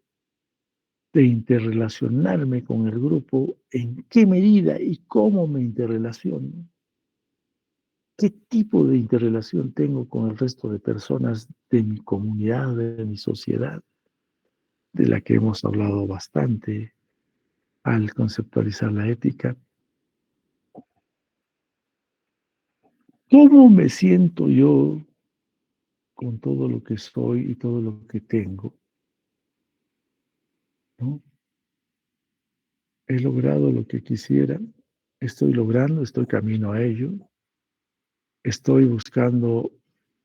de interrelacionarme con el grupo, en qué medida y cómo me interrelaciono, qué tipo de interrelación tengo con el resto de personas de mi comunidad, de mi sociedad, de la que hemos hablado bastante al conceptualizar la ética. ¿Cómo me siento yo con todo lo que soy y todo lo que tengo? ¿No? He logrado lo que quisiera, estoy logrando, estoy camino a ello, estoy buscando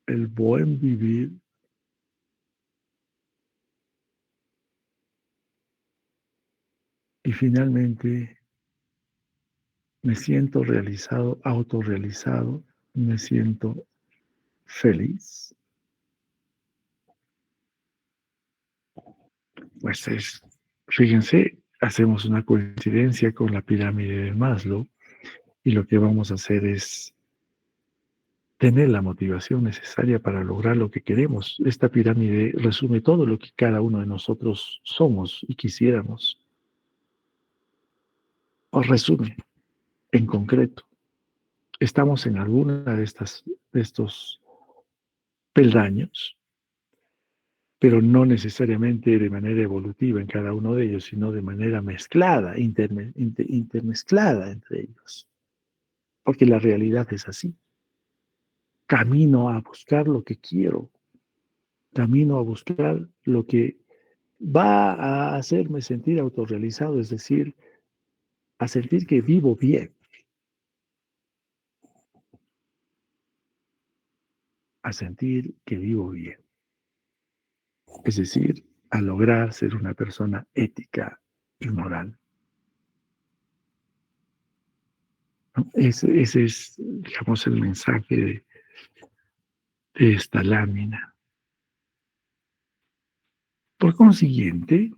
el buen vivir y finalmente me siento realizado, autorrealizado, me siento feliz. pues fíjense, hacemos una coincidencia con la pirámide de Maslow y lo que vamos a hacer es tener la motivación necesaria para lograr lo que queremos. Esta pirámide resume todo lo que cada uno de nosotros somos y quisiéramos. O resume en concreto. Estamos en alguna de estos peldaños, pero no necesariamente de manera evolutiva en cada uno de ellos, sino de manera mezclada, intermezclada entre ellos. Porque la realidad es así. Camino a buscar lo que quiero, camino a buscar lo que va a hacerme sentir autorrealizado, es decir, a sentir que vivo bien, a sentir que vivo bien. Es decir, a lograr ser una persona ética y moral. ¿No? Ese es, digamos, el mensaje de esta lámina. Por consiguiente,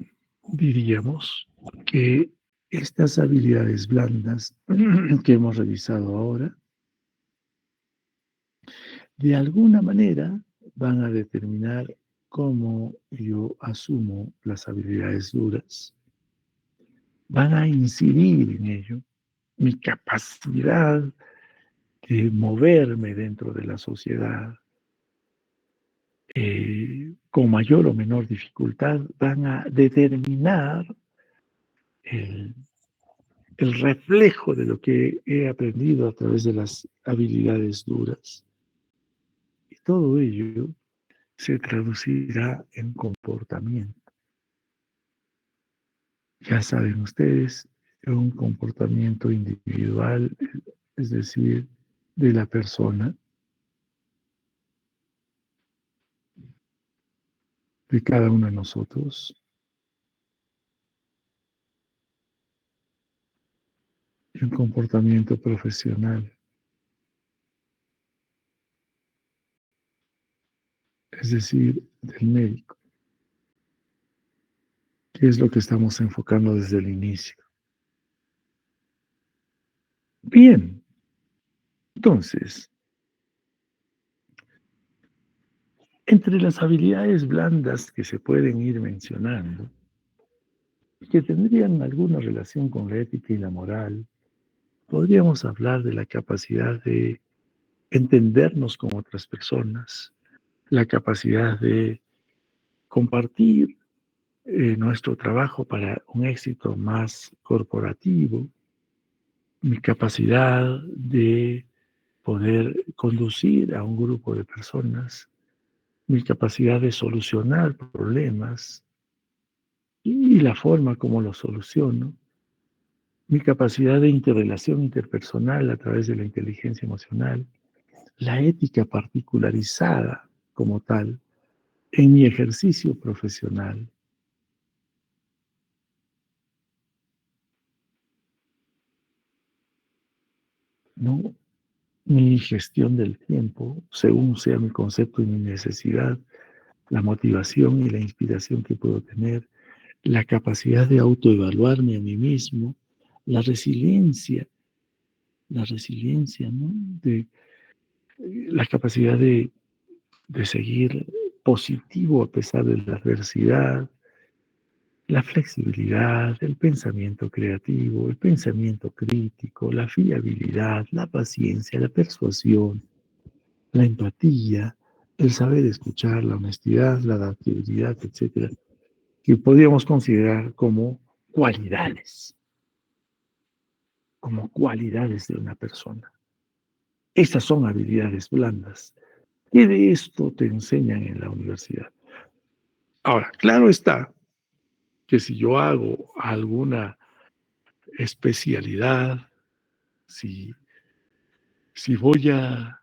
diríamos que estas habilidades blandas que hemos revisado ahora, de alguna manera van a determinar cómo yo asumo las habilidades duras, van a incidir en ello, mi capacidad de moverme dentro de la sociedad, con mayor o menor dificultad, van a determinar el, el reflejo de lo que he aprendido a través de las habilidades duras. Y todo ello se traducirá en comportamiento. Ya saben ustedes, un comportamiento individual, es decir, de la persona, de cada uno de nosotros, y un comportamiento profesional, es decir, del médico, que es lo que estamos enfocando desde el inicio. Bien, entonces, entre las habilidades blandas que se pueden ir mencionando, que tendrían alguna relación con la ética y la moral, podríamos hablar de la capacidad de entendernos con otras personas, la capacidad de compartir nuestro trabajo para un éxito más corporativo, mi capacidad de poder conducir a un grupo de personas, mi capacidad de solucionar problemas y la forma como los soluciono, mi capacidad de interrelación interpersonal a través de la inteligencia emocional, la ética particularizada como tal en mi ejercicio profesional, ¿no? Mi gestión del tiempo, según sea mi concepto y mi necesidad, la motivación y la inspiración que puedo tener, la capacidad de autoevaluarme a mí mismo, la resiliencia, ¿no? La capacidad de seguir positivo a pesar de la adversidad, la flexibilidad, el pensamiento creativo, el pensamiento crítico, la fiabilidad, la paciencia, la persuasión, la empatía, el saber escuchar, la honestidad, la adaptabilidad, etcétera, que podríamos considerar como cualidades de una persona. Esas son habilidades blandas. ¿Qué de esto te enseñan en la universidad? Ahora, claro está que si yo hago alguna especialidad, si, si voy a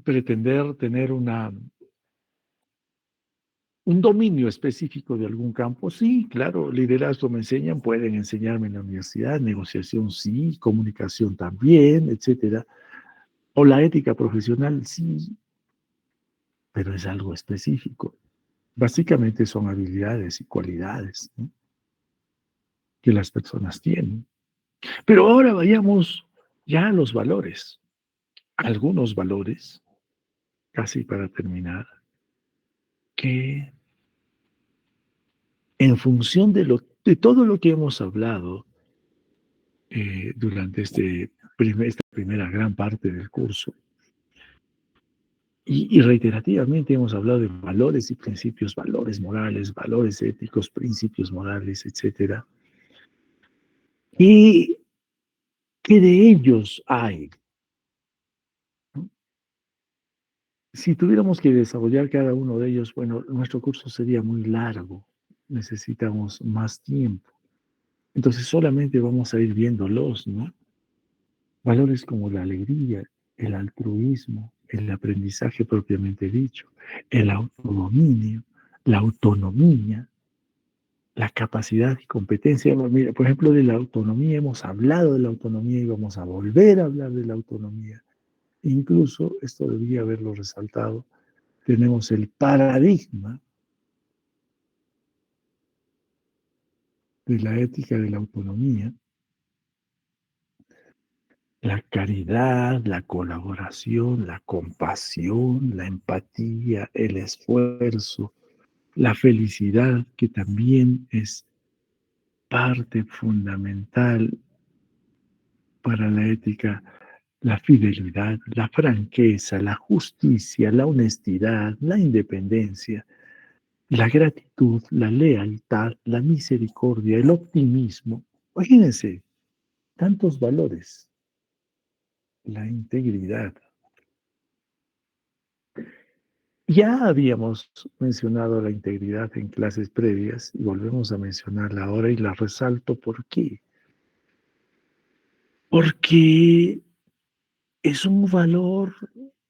pretender tener un dominio específico de algún campo, sí, claro, liderazgo me enseñan, pueden enseñarme en la universidad, negociación sí, comunicación también, etcétera. O la ética profesional sí, pero es algo específico. Básicamente son habilidades y cualidades, ¿no?, que las personas tienen. Pero ahora vayamos ya a los valores. Algunos valores, casi para terminar, que en función de todo lo que hemos hablado durante esta primera gran parte del curso, y reiterativamente hemos hablado de valores y principios, valores morales, valores éticos, principios morales, etcétera. ¿Qué, qué de ellos hay? ¿No? Si tuviéramos que desarrollar cada uno de ellos, bueno, nuestro curso sería muy largo. Necesitamos más tiempo. Entonces solamente vamos a ir viéndolos, ¿no? Valores como la alegría, el altruismo, el aprendizaje propiamente dicho, el autodominio, la autonomía, la capacidad y competencia. Bueno, mira, por ejemplo, de la autonomía, hemos hablado de la autonomía y vamos a volver a hablar de la autonomía. Incluso, esto debería haberlo resaltado, tenemos el paradigma de la ética de la autonomía, la caridad, la colaboración, la compasión, la empatía, el esfuerzo, la felicidad, que también es parte fundamental para la ética, la fidelidad, la franqueza, la justicia, la honestidad, la independencia, la gratitud, la lealtad, la misericordia, el optimismo. Imagínense, tantos valores, la integridad. Ya habíamos mencionado la integridad en clases previas y volvemos a mencionarla ahora y la resalto. ¿Por qué? Porque es un valor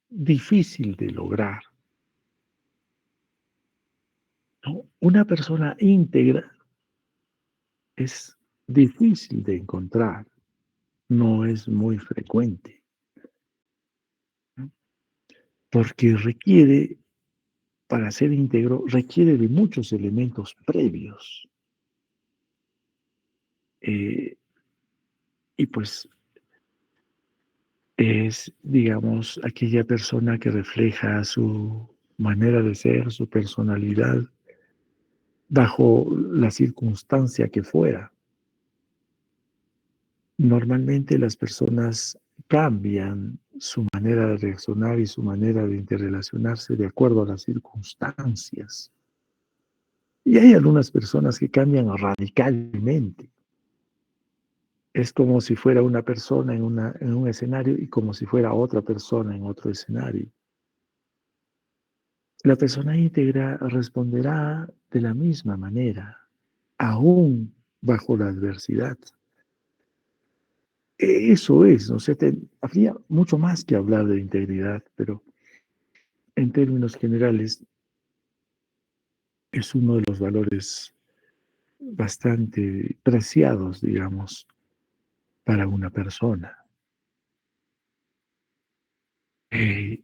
difícil de lograr, ¿no? Una persona íntegra es difícil de encontrar, no es muy frecuente, ¿no? Porque para ser íntegro, requiere de muchos elementos previos. eh, y pues es, digamos, aquella persona que refleja su manera de ser, su personalidad, bajo la circunstancia que fuera. Normalmente las personas cambian su manera de reaccionar y su manera de interrelacionarse de acuerdo a las circunstancias. Y hay algunas personas que cambian radicalmente. Es como si fuera una persona en un escenario y como si fuera otra persona en otro escenario. La persona íntegra responderá de la misma manera, aún bajo la adversidad. Eso es, ¿no? Habría mucho más que hablar de integridad, pero en términos generales es uno de los valores bastante preciados, digamos, para una persona.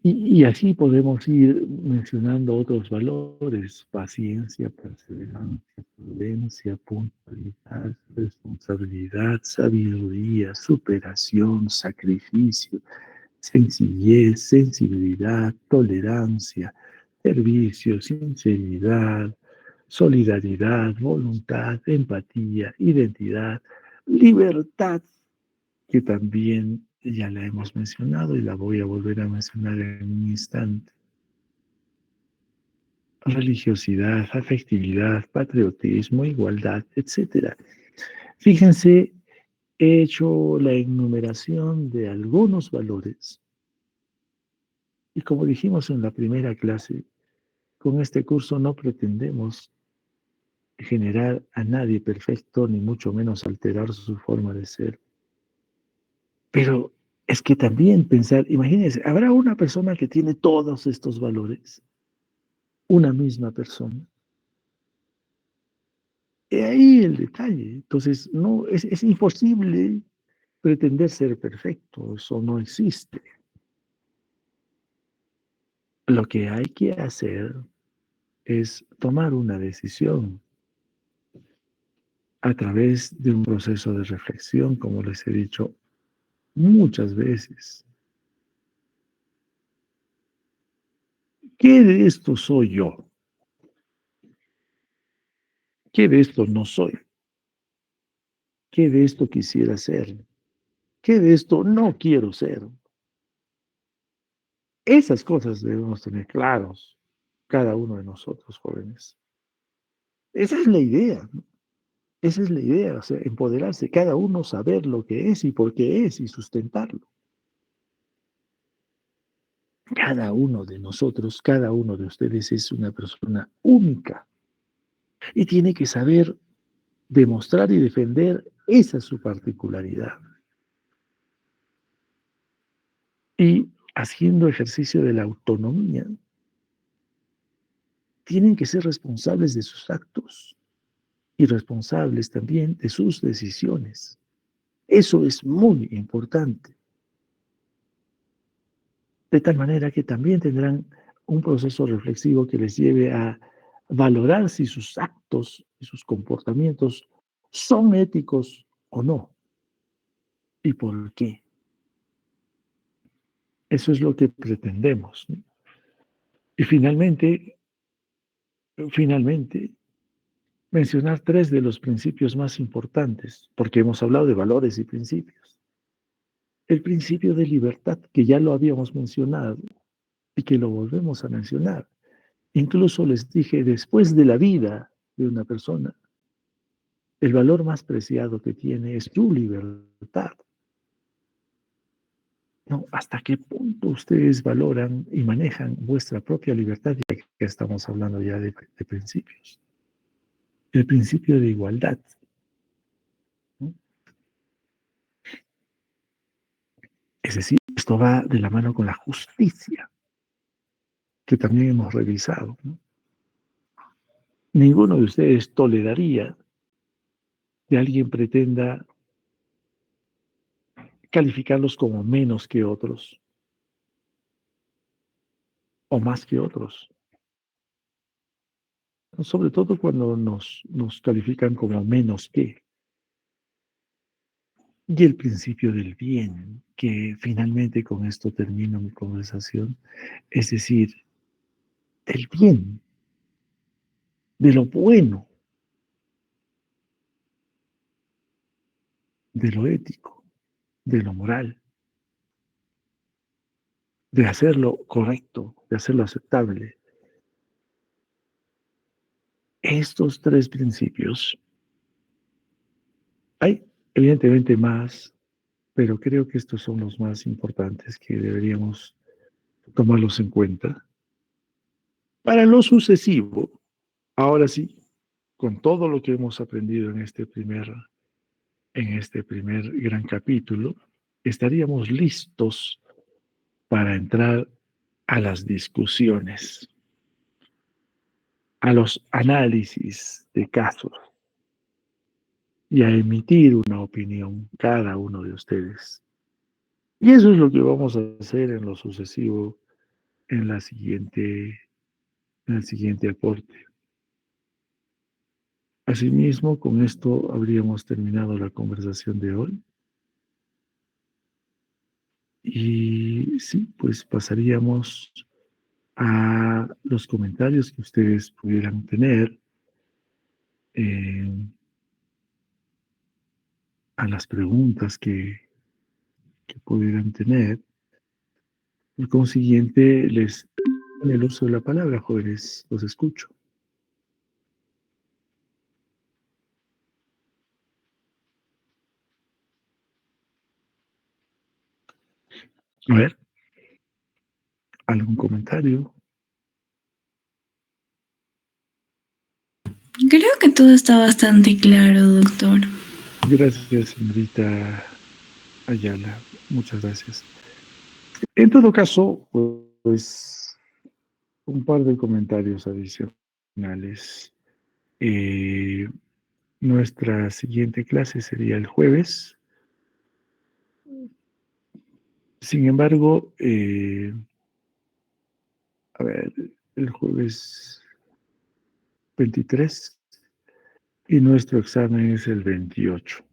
Y así podemos ir mencionando otros valores: paciencia, perseverancia, prudencia, puntualidad, responsabilidad, sabiduría, superación, sacrificio, sencillez, sensibilidad, tolerancia, servicio, sinceridad, solidaridad, voluntad, empatía, identidad, libertad, que también ya la hemos mencionado y la voy a volver a mencionar en un instante. Religiosidad, afectividad, patriotismo, igualdad, etcétera. Fíjense, he hecho la enumeración de algunos valores y, como dijimos en la primera clase, con este curso no pretendemos generar a nadie perfecto, ni mucho menos alterar su forma de ser. Pero es que también pensar, imagínense, habrá una persona que tiene todos estos valores, una misma persona. He ahí el detalle. Entonces, no, es imposible pretender ser perfecto, eso no existe. Lo que hay que hacer es tomar una decisión a través de un proceso de reflexión, como les he dicho muchas veces. ¿Qué de esto soy yo? ¿Qué de esto no soy? ¿Qué de esto quisiera ser? ¿Qué de esto no quiero ser? Esas cosas debemos tener claros cada uno de nosotros, jóvenes. Esa es la idea, ¿no? Esa es la idea, o sea, empoderarse, cada uno saber lo que es y por qué es y sustentarlo. Cada uno de nosotros, cada uno de ustedes es una persona única y tiene que saber demostrar y defender esa su particularidad. Y haciendo ejercicio de la autonomía, tienen que ser responsables de sus actos y responsables también de sus decisiones. Eso es muy importante. De tal manera que también tendrán un proceso reflexivo que les lleve a valorar si sus actos y sus comportamientos son éticos o no y por qué. Eso es lo que pretendemos, ¿no? Y finalmente, mencionar tres de los principios más importantes, porque hemos hablado de valores y principios. El principio de libertad, que ya lo habíamos mencionado y que lo volvemos a mencionar. Incluso les dije, después de la vida de una persona, el valor más preciado que tiene es tu libertad. ¿No? ¿Hasta qué punto ustedes valoran y manejan vuestra propia libertad? Ya que estamos hablando ya de principios. El principio de igualdad, ¿no? Es decir, esto va de la mano con la justicia, que también hemos revisado, ¿no? Ninguno de ustedes toleraría que alguien pretenda calificarlos como menos que otros o más que otros. Sobre todo cuando nos califican como menos que. Y el principio del bien, que finalmente con esto termino mi conversación, es decir, del bien, de lo bueno, de lo ético, de lo moral, de hacerlo correcto, de hacerlo aceptable. Estos tres principios, hay evidentemente más, pero creo que estos son los más importantes que deberíamos tomarlos en cuenta. Para lo sucesivo, ahora sí, con todo lo que hemos aprendido en este primer gran capítulo, estaríamos listos para entrar a las discusiones, a los análisis de casos y a emitir una opinión cada uno de ustedes. Y eso es lo que vamos a hacer en lo sucesivo en en el siguiente aporte. Asimismo, con esto habríamos terminado la conversación de hoy. Y sí, pues pasaríamos a los comentarios que ustedes pudieran tener, eh, a las preguntas que pudieran tener. Por consiguiente, les doy el uso de la palabra, jóvenes, los escucho. A ver, ¿algún comentario? Creo que todo está bastante claro, doctor. Gracias, señorita Ayala. Muchas gracias. En todo caso, pues un par de comentarios adicionales. Eh, Nuestra siguiente clase sería el jueves. Sin embargo, a ver, el jueves. 23 y nuestro examen es el 28.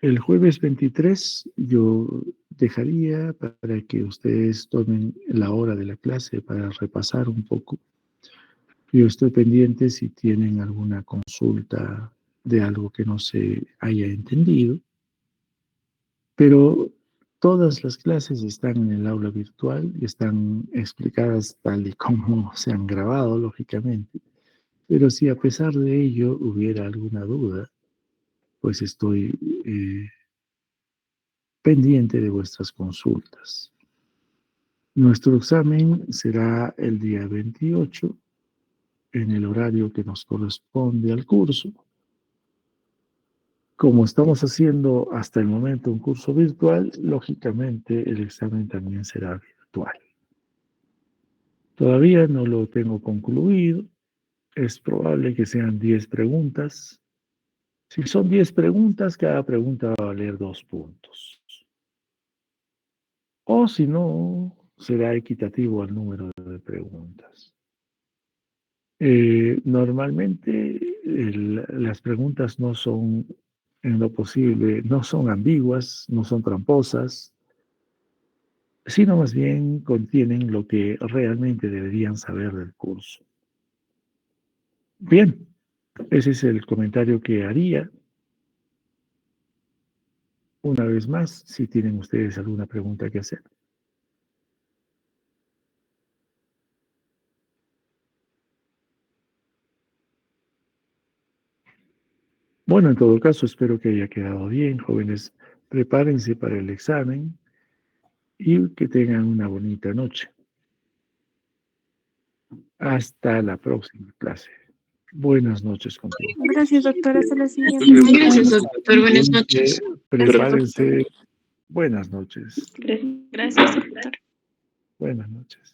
El jueves 23 yo dejaría para que ustedes tomen la hora de la clase para repasar un poco. Yo estoy pendiente si tienen alguna consulta de algo que no se haya entendido, pero todas las clases están en el aula virtual y están explicadas tal y como se han grabado, lógicamente. Pero si a pesar de ello hubiera alguna duda, pues estoy pendiente de vuestras consultas. Nuestro examen será el día 28 en el horario que nos corresponde al curso. Como estamos haciendo hasta el momento un curso virtual, lógicamente el examen también será virtual. Todavía no lo tengo concluido. Es probable que sean 10 preguntas. Si son 10 preguntas, cada pregunta va a valer 2 puntos. O si no, será equitativo al número de preguntas. Normalmente las preguntas no son, en lo posible, no son ambiguas, no son tramposas, sino más bien contienen lo que realmente deberían saber del curso. Bien, ese es el comentario que haría. Una vez más, si tienen ustedes alguna pregunta que hacer. Bueno, en todo caso, espero que haya quedado bien, jóvenes. Prepárense para el examen y que tengan una bonita noche. Hasta la próxima clase. Buenas noches con todos. Gracias, doctor. Hasta la siguiente. Gracias, doctor. Buenas noches. Prepárense. Buenas noches. Gracias, doctor. Buenas noches.